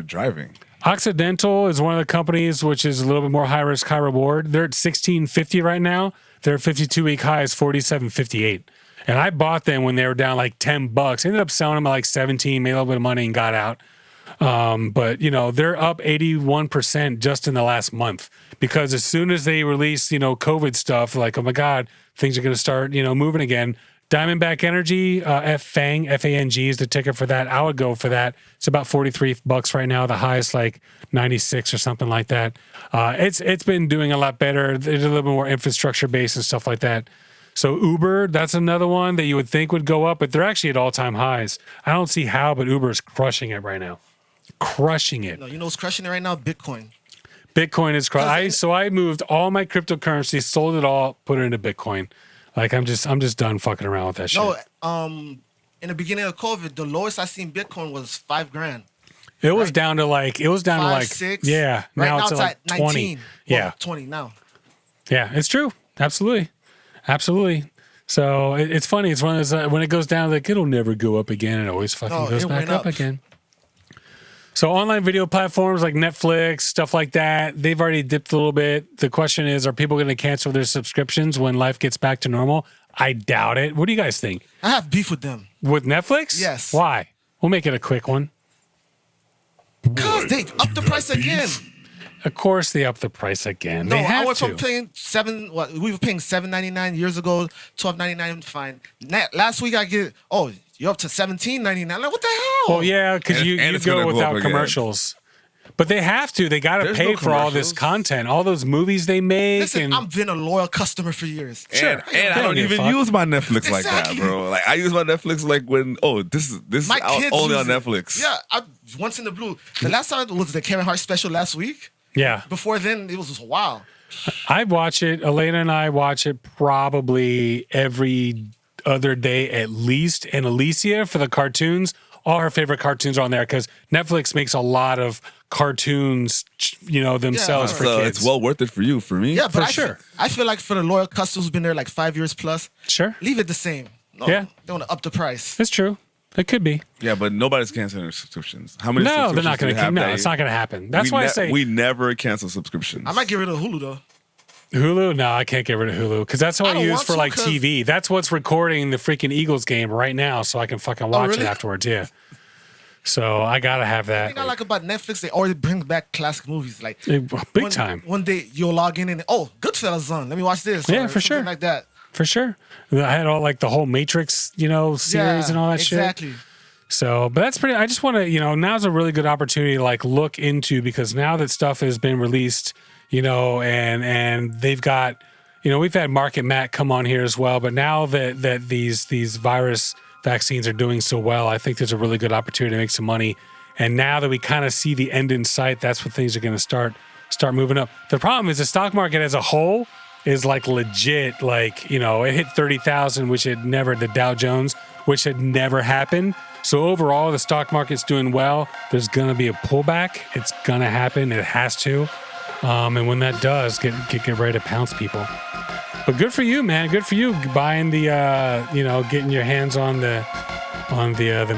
driving. Occidental is one of the companies which is a little bit more high risk, high reward. They're at 16.50 right now. Their 52-week high is 47.58. And I bought them when they were down like $10. Ended up selling them at like 17, made a little bit of money and got out. But they're up 81% just in the last month, because as soon as they release, COVID stuff, like, oh my God, things are going to start, moving again. Diamondback Energy, FANG, F-A-N-G is the ticker for that. I would go for that. It's about $43 right now. The highest like 96 or something like that. It's been doing a lot better. There's a little bit more infrastructure based and stuff like that. So Uber, that's another one that you would think would go up, but they're actually at all-time highs. I don't see how, but Uber is crushing it right now. Crushing it. No, what's crushing it right now? Bitcoin. Bitcoin is crushing. So I moved all my cryptocurrency, sold it all, put it into Bitcoin. Like I'm just done fucking around with that shit. No, in the beginning of COVID, the lowest I seen Bitcoin was $5,000. It was down to like 6. Yeah. Right now it's at like 19. 20. Well, Yeah. 20 now. Yeah, it's true. Absolutely. So it's funny. It's one of those, when it goes down, like it'll never go up again. It always fucking goes back up again. So online video platforms like Netflix, stuff like that, they've already dipped a little bit. The question is, are people going to cancel their subscriptions when life gets back to normal? I doubt it. What do you guys think? I have beef with them. With Netflix? Yes. Why? We'll make it a quick one. Because they upped the price again. Of course they up the price again. No, they have I went to. from paying we were paying $7.99 years ago, $12.99 fine. Last week I get, you're up to $17.99. Like, what the hell? Well, yeah, because you go without commercials. But they have to. They got to pay for all this content, all those movies they make. Listen, I've been a loyal customer for years. Sure. And I don't even use my Netflix like that, bro. Like I use my Netflix like when, this is out only on Netflix. Yeah, once in the blue. The last time was the Kevin Hart special last week. Yeah. Before then, it was just wow. I watch it. Elena and I watch it probably every other day at least. And Alicia, for the cartoons, all her favorite cartoons are on there because Netflix makes a lot of cartoons, themselves for kids. It's well worth it for you. For me, yeah, but for sure. I feel like for the loyal customers who've been there like 5 years plus, sure, leave it the same. No, yeah, they want to up the price. That's true. It could be. Yeah, but nobody's canceling their subscriptions. How many? No, they're not going to. No, that it's not going to happen. That's why I say we never cancel subscriptions. I might get rid of Hulu though. Hulu? No, I can't get rid of Hulu because that's what I use for like TV. That's what's recording the freaking Eagles game right now, so I can fucking watch it afterwards. Yeah. So I gotta have that. The thing I like about Netflix, they always bring back classic movies. Like big time. One day you'll log in and Goodfellas on. Let me watch this. Yeah, for sure. Like that. For sure. I had all like the whole Matrix, series and all that shit. Exactly. So, but that's pretty. I just want to, now's a really good opportunity to like look into because now that stuff has been released, and they've got, we've had Market Matt come on here as well. But now that these virus vaccines are doing so well, I think there's a really good opportunity to make some money. And now that we kind of see the end in sight, that's when things are going to start moving up. The problem is the stock market as a whole is like legit, like, it hit 30,000, which had never, the Dow Jones, which had never happened. So overall, the stock market's doing well. There's going to be a pullback. It's going to happen. It has to. And when that does, get ready to pounce people. But good for you, man. Good for you buying the, getting your hands on the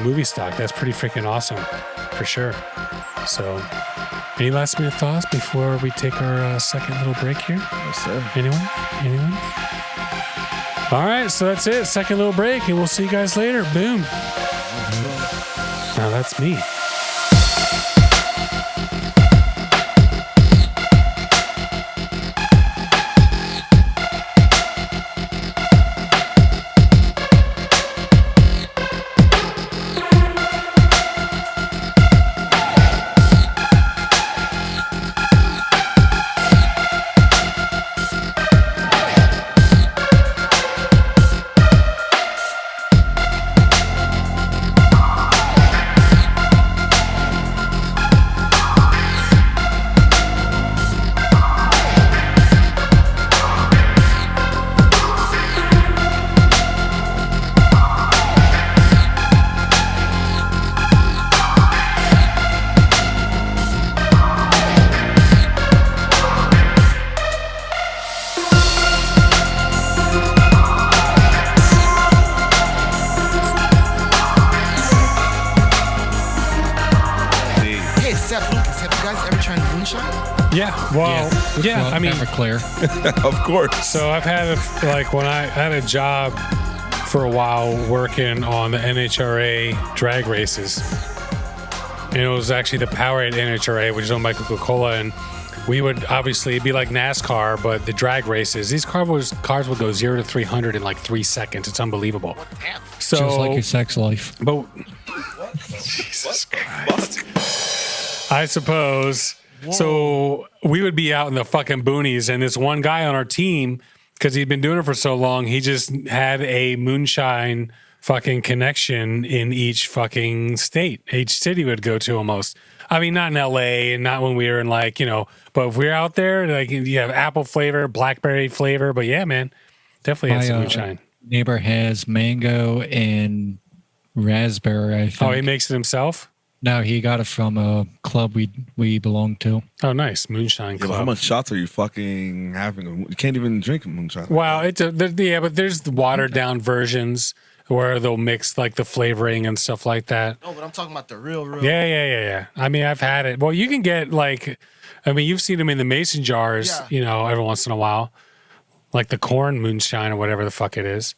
movie stock. That's pretty freaking awesome, for sure. So, any last minute thoughts before we take our second little break here? Yes, sir. Anyone? All right, so that's it. Second little break, and we'll see you guys later. Boom. Now that's me. moonshine? Yeah. Well, yeah. Well, I mean, Everclear. Of course. so I've had when I had a job for a while working on the NHRA drag races, and it was actually the Powerade NHRA, which is owned by Coca-Cola, and we would obviously be like NASCAR, but the drag races, these cars would go 0 to 300 in like 3 seconds. It's unbelievable. So, Just like your sex life. but Jesus Christ, I suppose. So we would be out in the fucking boonies, and this one guy on our team, because he'd been doing it for so long, he just had a moonshine fucking connection in each fucking state, each city we'd go to almost. I mean, not in LA and not when we were in but if we're out there, like you have apple flavor, blackberry flavor, but yeah, man, definitely had some moonshine. Neighbor has mango and raspberry, I think. Oh, he makes it himself? No, he got it from a club we belong to. Oh, nice. Moonshine Yeah, but Club. how much shots are you fucking having? You can't even drink moonshine. Wow, but there's the watered down versions where they'll mix like the flavoring and stuff like that. No, but I'm talking about the real. Yeah. I mean, I've had it. Well, you can get you've seen them in the mason jars, every once in a while, like the corn moonshine or whatever the fuck it is.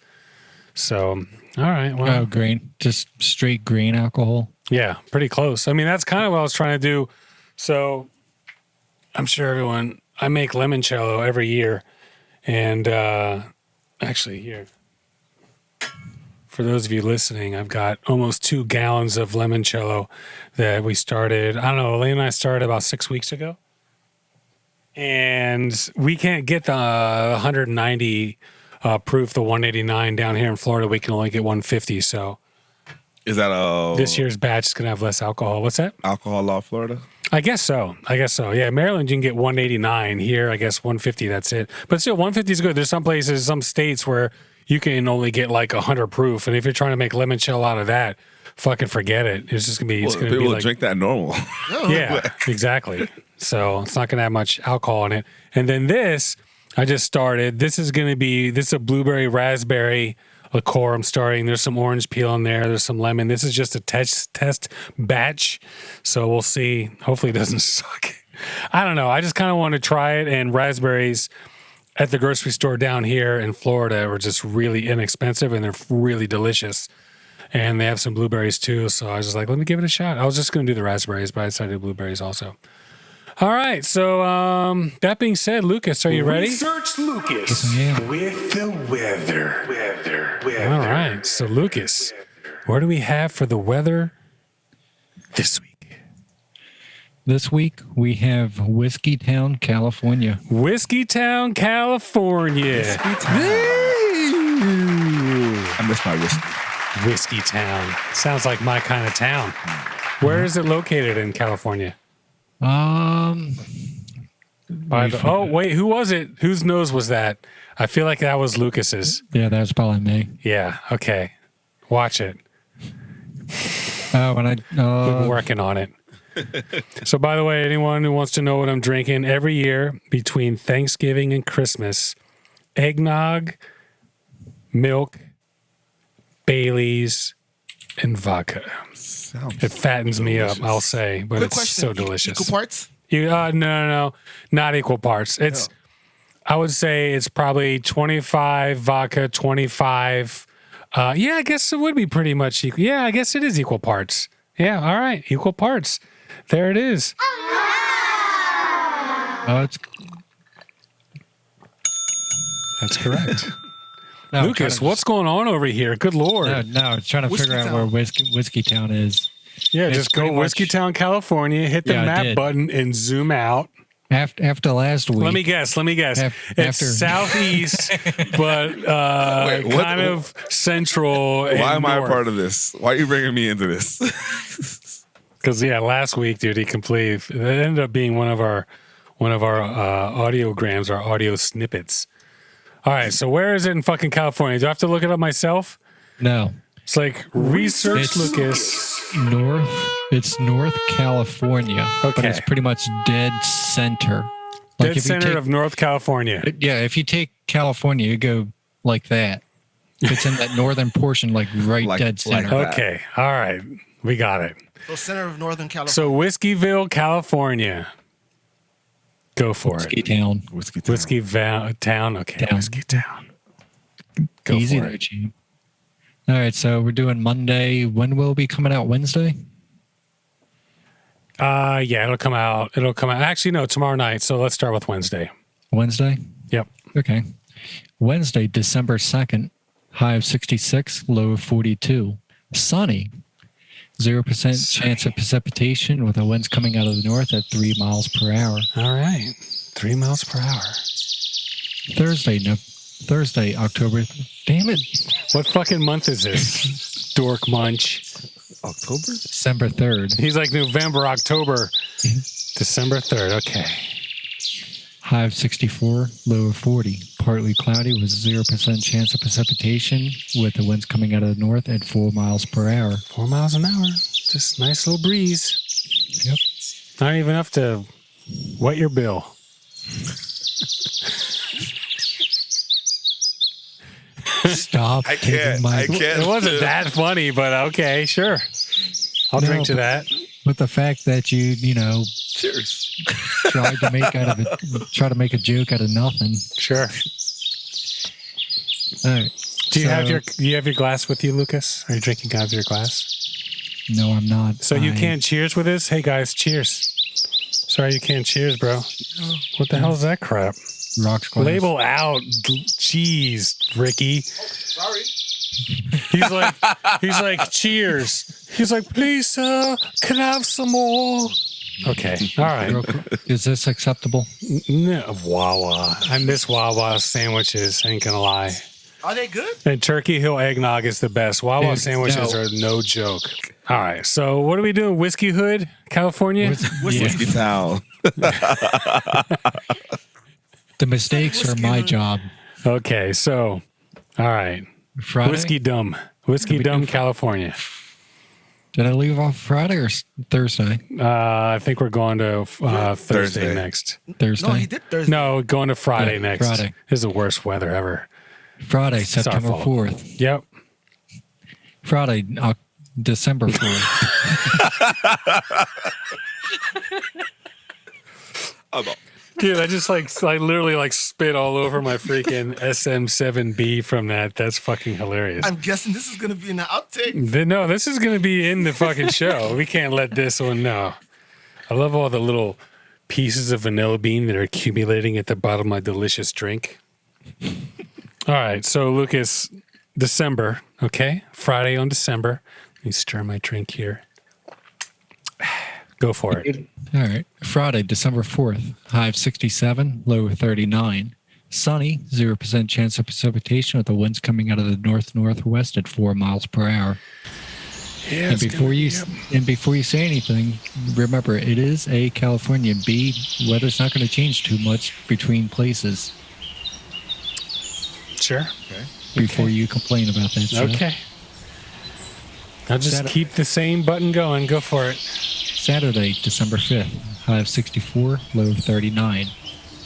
So, all right. Well, Oh, green. Just straight green alcohol. yeah, pretty close. I mean, that's kind of what I was trying to do. So, I'm sure I make limoncello every year. And actually, here, for those of you listening, I've got almost 2 gallons of limoncello that we started. I don't know, Elaine and I started about 6 weeks ago. And we can't get the 190 proof, the 189 down here in Florida. We can only get 150. So Is that this year's batch is going to have less alcohol. What's that? alcohol law, Florida? I guess so. Yeah, Maryland, you can get 189. Here, I guess 150, that's it. But still, 150 is good. There's some places, some states where you can only get like 100 proof. And if you're trying to make limoncello out of that, fucking forget it. It's just going to be, it's going to be People like, drink that normal. yeah, exactly. So it's not going to have much alcohol in it. And then this, I just started. This is a blueberry raspberry liqueur I'm starting. There's some orange peel in there. There's some lemon. This is just a test batch. So we'll see. Hopefully it doesn't suck. I don't know. I just kind of want to try it. And raspberries at the grocery store down here in Florida are just really inexpensive and they're really delicious. And they have some blueberries too. So I was just like, let me give it a shot. I was just going to do the raspberries, but I decided to do blueberries also. All right. So that being said, Lucas, are you ready? Research Lucas with the weather. All right. So, Lucas, what do we have for the weather this week? This week, we have Whiskey Town, California. Whiskey Town, California. I miss my whiskey. Whiskey Town. Sounds like my kind of town. Where is it located in California? Oh, wait. Who was it? Whose nose was that? I feel like that was Lucas's. Yeah, that was probably me. Yeah. Okay. Watch it. Oh, and We've been working on it. So, by the way, anyone who wants to know what I'm drinking, every year between Thanksgiving and Christmas, eggnog, milk, Bailey's, and vodka. It fattens me up, I'll say, but Quick it's question. so delicious. Equal parts? No, not equal parts. It's, I would say it's probably 25 vodka, 25. Yeah, I guess it would be pretty much equal. Yeah, I guess it is equal parts. Yeah, all right, equal parts. There it is. That's correct. No, Lucas, what's going on over here? Good Lord. No, I was trying to figure out where Whiskey Town is. Yeah, It's just go pretty Whiskey much- Town, California, hit the Yeah, I map did. button and zoom out. After last week. Let me guess. It's after- southeast, but Wait, what- kind of central. Why am I a part of this? Why are you bringing me into this? Because last week, dude, it ended up being one of our audiograms, our audio snippets. All right, so where is it in fucking California? Do I have to look it up myself? No. It's like research It's- Lucas. It's North California. But Okay. it's pretty much dead center. Dead if you center take- of North California. Yeah, if you take California, you go like that. It's in that northern portion, like Like- dead like center. that. Okay, all right, we got it. So center of Northern California. So Whiskeyville, California. Go for Whiskey it. Town. Whiskey Town. Town. Okay, Town. Whiskey Town. Go Easy for there, it. Chief. All right, so we're doing Monday. When will it be coming out? Wednesday? Yeah, it'll come out. Actually, no, tomorrow night. So let's start with Wednesday. Wednesday? Yep. Okay. Wednesday, December 2nd, high of 66, low of 42. Sunny. 0% chance of precipitation with the winds coming out of the north at 3 miles per hour. All right. 3 miles per hour. Thursday, October. Damn it. What fucking month is this? Dork munch. October? December 3rd. He's like November, October, December 3rd. Okay. High of 64, low of 40. Partly cloudy with 0% chance of precipitation with the winds coming out of the north at 4 miles per hour. 4 miles an hour. Just nice little breeze. Yep. Not even enough to wet your bill. Stop. I taking can't. my- I can't. It wasn't that funny, but okay, sure. I'll No, drink to but- that. With the fact that you know, Cheers. tried to make a joke out of nothing. Sure. All right. Do you have your glass with you, Lucas? Are you drinking out of your glass? No, I'm not. So you can't cheers with us? Hey guys, cheers. Sorry you can't cheers, bro. What the hell is that crap? Rocks glass. Label out. Jeez, Ricky. Sorry. He's like, cheers. He's like, please, sir, can I have some more? Okay. All right. Is this acceptable? No, Wawa. I miss Wawa sandwiches. Ain't gonna lie. Are they good? And Turkey Hill eggnog is the best. Wawa Dude, sandwiches no. are no joke. All right. So what are we doing? Whiskey Hood, California? Whiskey Town. The mistakes are my job. Okay. So, all right. Friday. Whiskey Dum, California. Did I leave off Friday or Thursday? I think we're going to Thursday Thursday. next. Thursday. No, he did Thursday. No, going to Friday Yeah, next. Friday. This is the worst weather ever. Friday, our September fault. 4th. Yep. Friday, December 4th. Dude, I just I literally spit all over my freaking SM7B from that. That's fucking hilarious. I'm guessing this is gonna be in the outtake. No, this is going to be in the fucking show. We can't let this one, no. I love all the little pieces of vanilla bean that are accumulating at the bottom of my delicious drink. All right, so Lucas, December, okay? Friday on December. Let me stir my drink here. Go for it. All right. Friday, December 4th. High of 67, low of 39. Sunny, 0% chance of precipitation with the winds coming out of the north-northwest at 4 miles per hour. Yeah, And before you say anything, remember it is a California. Weather's not going to change too much between places. Sure. Before you complain about that. Seth. Okay. I'll just keep the same button going. Go for it. Saturday, December 5th. High of 64, low of 39.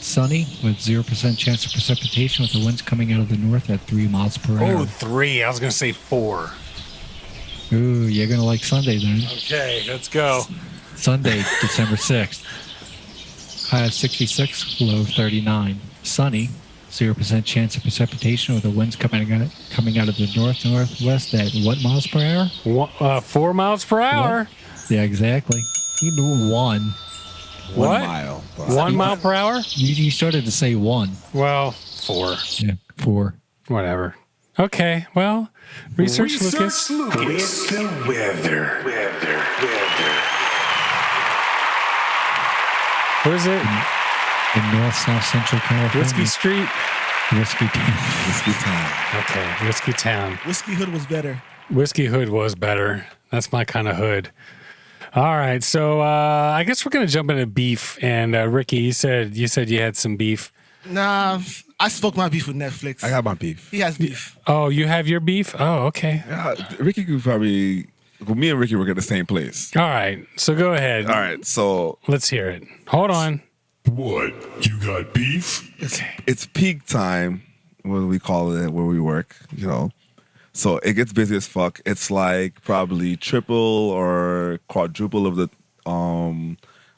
Sunny with 0% chance of precipitation with the winds coming out of the north at 3 miles per hour. Oh, 3. I was going to say 4. Ooh, you're going to like Sunday then. Okay, let's go. Sunday, December 6th. High of 66, low of 39. Sunny, 0% chance of precipitation with the winds coming out of the north-northwest at what miles per hour? 4 miles per hour. Yeah, exactly. You do one. What? 1 mile. 1 mile per hour? You started to say one. Well, 4. Yeah, 4. Whatever. Okay, well, research Lucas. With the weather. Where is it? In north, south, central California. Whiskey Street? Whiskey Town. Whiskey Town. Okay, Whiskey Town. Whiskey Hood was better. Whiskey Hood was better. That's my kind of hood. All right, so I guess we're gonna jump into beef. And Ricky, you said you had some beef. Nah, I spoke my beef with Netflix. I got my beef. He has beef. Oh, you have your beef? Oh, okay. Yeah, Ricky could probably. Well, me and Ricky work at the same place. All right, so go ahead. All right, so Let's hear it. Hold on. What? You got beef? it's peak time, what we call it, where we work, you know. So it gets busy as fuck. It's like probably triple or quadruple of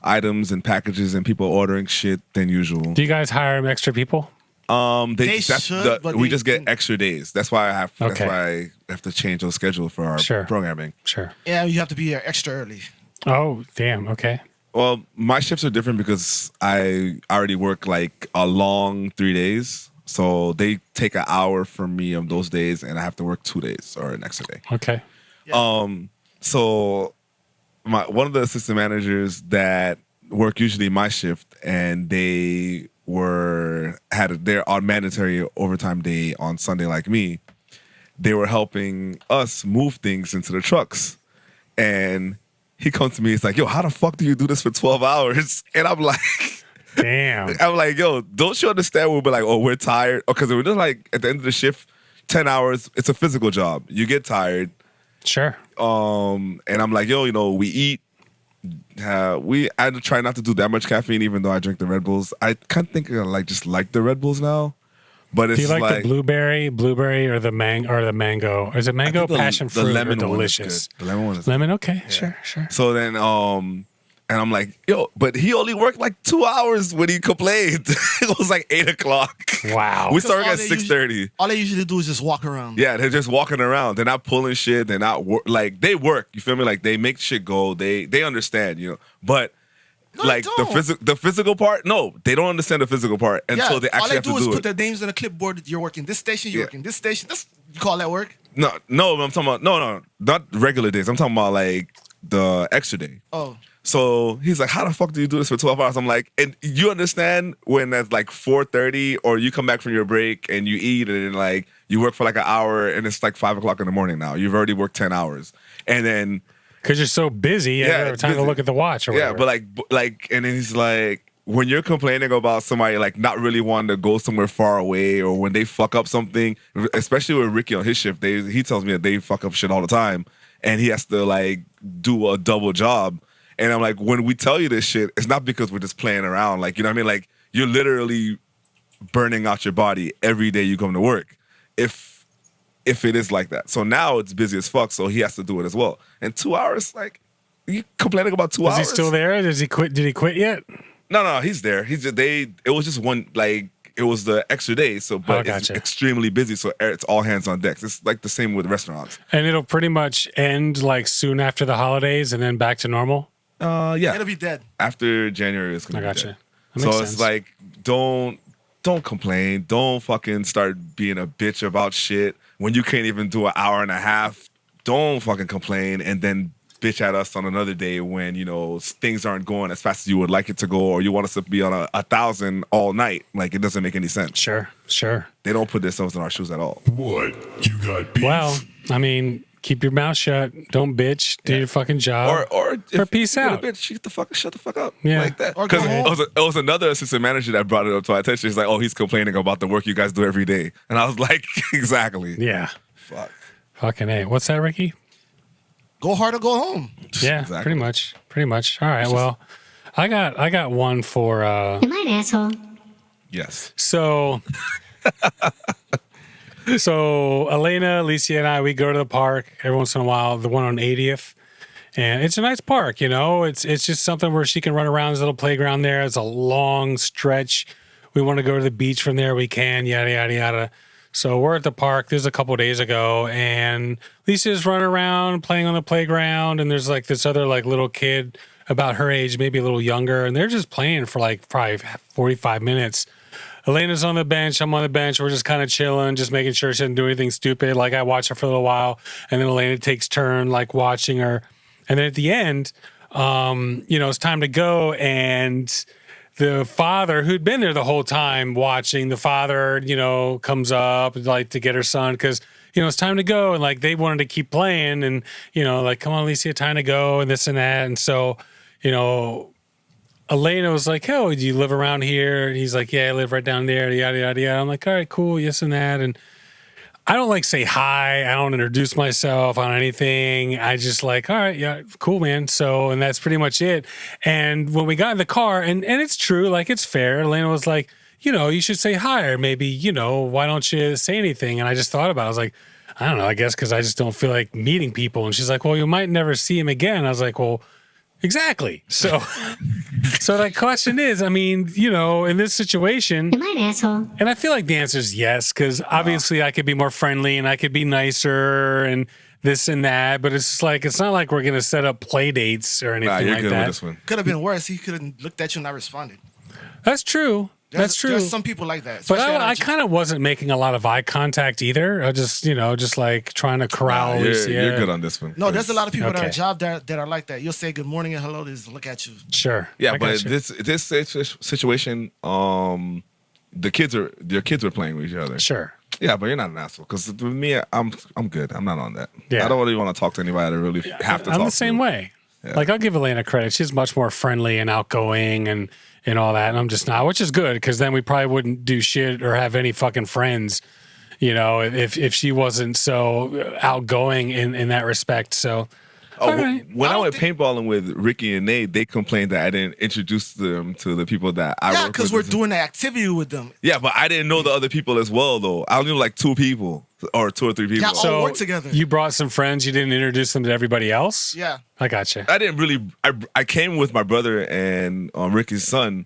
items and packages and people ordering shit than usual. Do you guys hire extra people? They should, but we they- just get extra days. That's why That's Okay. why I have to change those schedule for our Sure. programming. Sure. Yeah, you have to be here extra early. Oh, damn. Okay. Well, my shifts are different because I already work like a long 3 days. So they take an hour from me on those days, and I have to work 2 days or an extra day. Okay. So one of the assistant managers that work usually my shift, and they had their mandatory overtime day on Sunday like me. They were helping us move things into the trucks, and he comes to me. He's like, "Yo, how the fuck do you do this for 12 hours?" And I'm like. Damn. I'm like, yo, don't you understand? We'll be like, oh, we're tired. Because we're just like, at the end of the shift, 10 hours, it's a physical job. You get tired. Sure. And I'm like, yo, we eat. I try not to do that much caffeine, even though I drink the Red Bulls. I can't think of like the Red Bulls now. But it's Do you like the blueberry, or the mango? Or is it mango, passion fruit, or lemon one is delicious? good. The lemon one is Lemon, okay, sure. So then, and I'm like, yo, but he only worked like 2 hours when he complained. It was like 8 o'clock. Wow. We started all at they 6:30. All they usually do is just walk around. Yeah, they're just walking around. They're not pulling shit. They're not like they work. You feel me? Like they make shit go. They understand, But No, like they don't. the physical part, no, they don't understand the physical part until they all actually they have do to is do put it. their names on a clipboard. You're working this station. You're Yeah. working this station. You call that work? No, I'm talking about no, not regular days. I'm talking about like the extra day. Oh, So he's like, how the fuck do you do this for 12 hours? I'm like, and you understand when it's like 4:30 or you come back from your break and you eat and then like you work for like an hour and it's like 5 o'clock in the morning now. You've already worked 10 hours. And then, Because you're so busy, you don't have it's time to busy. look at the watch or whatever. Yeah, but like, and then he's like, when you're complaining about somebody like not really wanting to go somewhere far away or when they fuck up something, especially with Ricky on his shift, he tells me that they fuck up shit all the time and he has to like do a double job. And I'm like, when we tell you this shit, it's not because we're just playing around. Like, you know what I mean? Like, you're literally burning out your body every day you come to work. If it is like that. So now it's busy as fuck, so he has to do it as well. And 2 hours, like, you complaining about 2 hours? Is he still there? Does he quit? Did he quit yet? No, he's there. It was just one, like, it was the extra day, so, but it's gotcha. extremely busy, so it's all hands on deck. It's like the same with restaurants. And it'll pretty much end like soon after the holidays and then back to normal? Yeah. it'll be dead. After January, it's gonna I be gotcha. dead. That So makes it's sense. like, don't complain. Don't fucking start being a bitch about shit when you can't even do an hour and a half. Don't fucking complain and then bitch at us on another day when, things aren't going as fast as you would like it to go or you want us to be on a 1,000 all night. Like, it doesn't make any sense. Sure. They don't put themselves in our shoes at all. What? You got beef? Well, I mean, keep your mouth shut. Don't bitch. Do your fucking job. Or peace you're a out. bitch, shut the fuck up. Yeah. Like that. Or go Because home. it was another assistant manager that brought it up to my attention. He's like, oh, he's complaining about the work you guys do every day. And I was like, exactly. Yeah. Fuck. Fucking A. What's that, Ricky? Go hard or go home. Yeah, Exactly. pretty much. All right, well, I got one for Am I an asshole? Yes. so Elena, Alicia, and I, we go to the park every once in a while, the one on 80th. And it's a nice park, It's just something where she can run around. There's a little playground there. It's a long stretch. We want to go to the beach from there. We can, yada, yada, yada. So we're at the park. This is a couple of days ago, and Lisa's running around playing on the playground, and there's like this other like little kid about her age, maybe a little younger, and they're just playing for like probably 45 minutes. Elena's on the bench. I'm on the bench. We're just kind of chilling, just making sure she doesn't do anything stupid. Like I watch her for a little while, and then Elena takes turn like watching her, and then at the end, it's time to go, and the father who'd been there the whole time watching, the father, comes up like to get her son because, it's time to go. And like they wanted to keep playing and, like, come on, Alicia, time to go and this and that. And so, Elena was like, oh, do you live around here? And he's like, yeah, I live right down there. Yada, yada, yada. I'm like, all right, cool. Yes and that. And I don't like say hi. I don't introduce myself on anything. I just like, all right, yeah, cool, man. So, and that's pretty much it. And when we got in the car, and it's true, like it's fair. Elena was like, you should say hi, or maybe, why don't you say anything? And I just thought about it. I was like, I don't know, I guess because I just don't feel like meeting people. And she's like, well, you might never see him again. I was like, well, Exactly. So the question is, I mean, in this situation, Am I an asshole? and I feel like the answer is yes, because obviously I could be more friendly and I could be nicer and this and that, but it's just like, it's not like we're going to set up play dates or anything you're like good that. with this one. Could have been worse. He could have looked at you and not responded. That's true. That's true. There's some people like that. But especially I on kind of wasn't making a lot of eye contact either. I just, just like trying to corral. You're good on this one. No, there's a lot of people at our Okay. job that are like that. You'll say good morning and hello, they just look at you. Sure. Yeah, I but got you. this situation, their kids are playing with each other. Sure. Yeah, but you're not an asshole. Because with me, I'm good. I'm not on that. Yeah. I don't really want to talk to anybody that really have to talk I'm to. the same way. Yeah. Like, I'll give Elena credit. She's much more friendly and outgoing and all that. And I'm just not, which is good because then we probably wouldn't do shit or have any fucking friends, if she wasn't so outgoing in that respect. So, all right. When I don't went paintballing with Ricky and Nate, they complained that I didn't introduce them to the people that I Yeah, work because with. we're doing the activity with them. Yeah, but I didn't know the other people as well, though. I knew like 2 people or 2 or 3 people. Yeah, all work together. You brought some friends. You didn't introduce them to everybody else? Yeah. I gotcha. I didn't really. I came with my brother and Ricky's son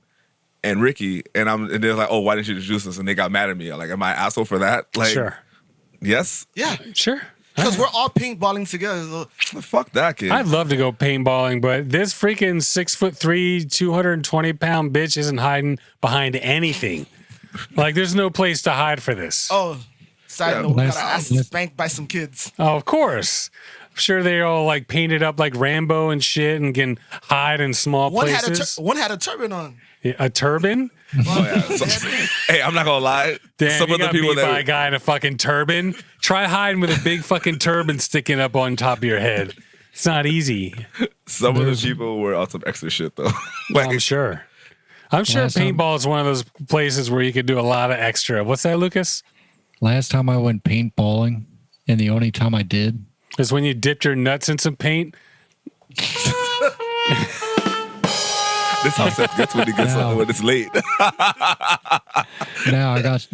and Ricky, and they're like, "Oh, why didn't you introduce us?" And they got mad at me. Like, am I an asshole for that? Like, Sure. yes. Yeah. Sure. Because we're all paintballing together. So Fuck that kid. I'd love to go paintballing, but this freaking 6'3", 220-pound bitch isn't hiding behind anything. Like, there's no place to hide for this. Side note, we nice. got our asses spanked by some kids. Oh, of course. I'm sure they all like painted up like Rambo and shit and can hide in small One places. had a turban on. A turban? Oh, yeah. Hey, I'm not gonna lie. Damn, Some you of the got people beat by a that guy in a fucking turban. Try hiding with a big fucking turban sticking up on top of your head. It's not easy. some of the people were on some extra shit though. Like, I'm sure. I'm sure Last time- paintball is one of those places where you could do a lot of extra. What's that, Lucas? Last time I went paintballing, and the only time I did, Is when you dipped your nuts in some paint. this how Seth gets when he gets No. when it's late. now I got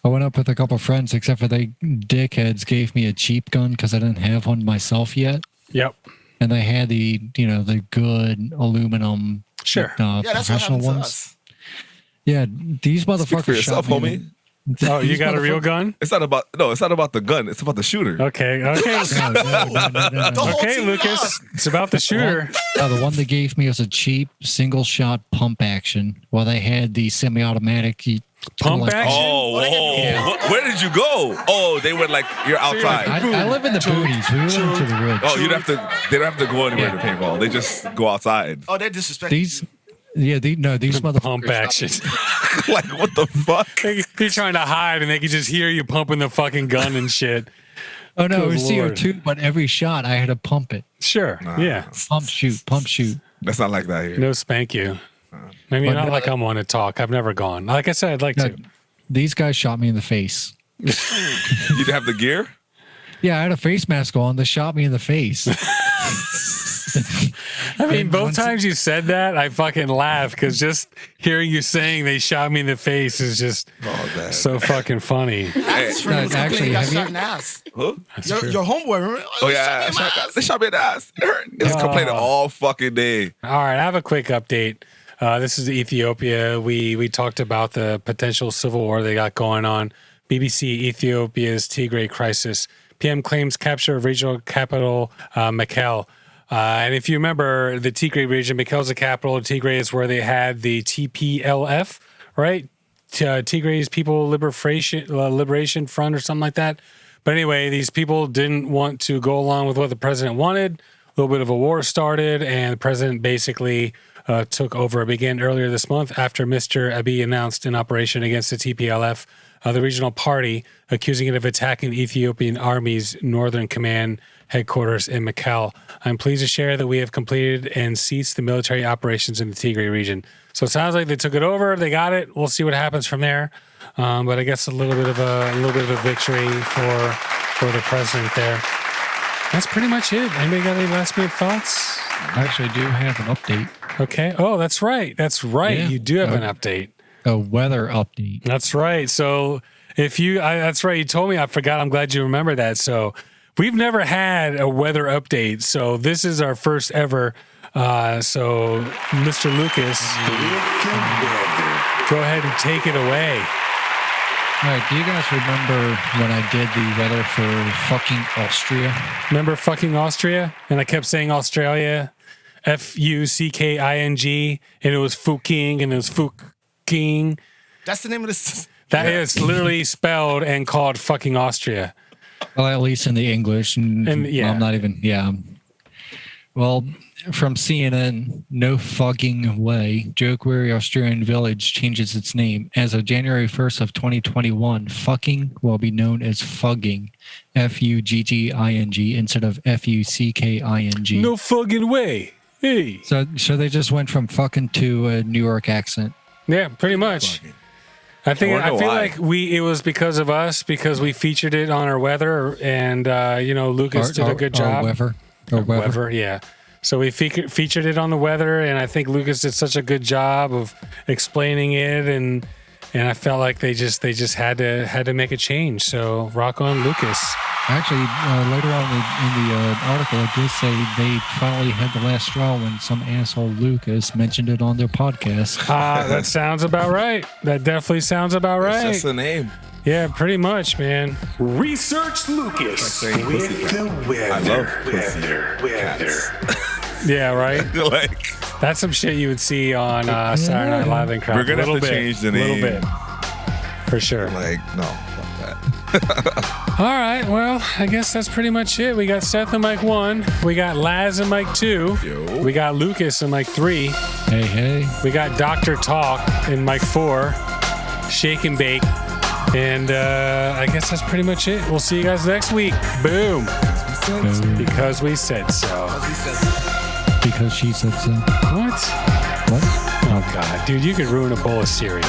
I went up with a couple friends, except for they dickheads gave me a cheap gun because I didn't have one myself yet, Yep. and they had the the good aluminum Sure. Yeah, that's what professional happened to ones. us. Yeah, these motherfuckers Speak for yourself, shot me. homie. Oh, you These got a real motherfuckers- gun? It's not about the gun. It's about the shooter. Okay. Okay. The whole Okay, team Lucas. lost. It's about the shooter. The one they gave me was a cheap single shot pump action, while they had the semi-automatic Pump action? Oh, whoa. Where did you go? Oh, they went like you're outside. I live in the boonies. We went into the woods. Oh, they don't have to go anywhere to paintball. They just go outside. Oh, they're disrespecting. These motherfuckers. Pump action. Like, what the fuck? You're trying to hide and they can just hear you pumping the fucking gun and shit. Oh no, it Good was Lord. CO2, but every shot I had to pump it. Sure. Yeah. Pump shoot. That's not like that here. No spank you. Maybe But not no, like I'm on to talk. I've never gone. Like I said, I'd like No, to. these guys shot me in the face. You didn't have the gear? Yeah, I had a face mask on. They shot me in the face. I mean, both once- times you said that, I fucking laugh because just hearing you saying they shot me in the face is just man. so fucking funny. That's No, true. actually, He got have you- shot in the ass. Huh? Your homeboy, remember? Oh, yeah. They shot me in the ass. It hurt. It's complaining all fucking day. All right, I have a quick update. This is Ethiopia. We talked about the potential civil war they got going on. BBC Ethiopia's Tigray crisis. PM claims capture of regional capital Mekelle. And if you remember, the Tigray region, Mekelle is the capital. Tigray is where they had the TPLF, right? Tigray's People Liberation Front or something like that. But anyway, these people didn't want to go along with what the president wanted. A little bit of a war started, and the president basically took over. It began earlier this month after Mr. Abiy announced an operation against the TPLF, the regional party, accusing it of attacking the Ethiopian Army's Northern Command headquarters in Mekelle. I'm pleased to share that we have completed and ceased the military operations in the Tigray region. So it sounds like they took it over. They got it. We'll see what happens from there. But I guess a little bit of a victory for the president there. That's pretty much it. Anybody got any last minute thoughts? I actually do have an update. Okay. Oh, that's right. That's right. Yeah. You do have an update. A weather update. That's right. So that's right. You told me. I forgot. I'm glad you remember that. So we've never had a weather update, so this is our first ever. So, Mr. Lucas, go ahead and take it away. All right, do you guys remember when I did the weather for fucking Austria? Remember fucking Austria? And I kept saying Australia, Fucking, and it was fucking, and it was fucking. That's the name of this. That is literally spelled and called fucking Austria. Well, at least in the English. And yeah. well, I'm not even, yeah. Well, from CNN, no fucking way, Jokeweary Australian Village changes its name. As of January 1st of 2021, fucking will be known as fugging, Fugging, instead of Fucking. No fucking way. Hey. So they just went from fucking to a New York accent. Yeah, pretty much. I feel why. like it was because of us, because we featured it on our weather, and Lucas did a good job. Weather, yeah. So we featured it on the weather, and I think Lucas did such a good job of explaining it, and I felt like they just had to make a change. So rock on, Lucas. Actually, later on in the article, it did say they finally had the last straw when some asshole Lucas mentioned it on their podcast. That sounds about right. That definitely sounds about right. That's the name. Yeah, pretty much, man. Research Lucas Like saying with pussy. the weather. I love pussy. Weather. Yeah, right. Like, That's some shit you would see on Saturday Night Live and crap. we're gonna have to change the name. A little bit, for sure. like no, fuck that. All right, well, I guess that's pretty much it. We got Seth in mic 1. We got Laz in mic 2. Yo. We got Lucas in mic 3. Hey. We got Dr. Talk in mic 4. Shake and Bake. And I guess that's pretty much it. We'll see you guys next week. Boom. Because we said so. Because she said so. What? What? Oh, God. Dude, you could ruin a bowl of cereal.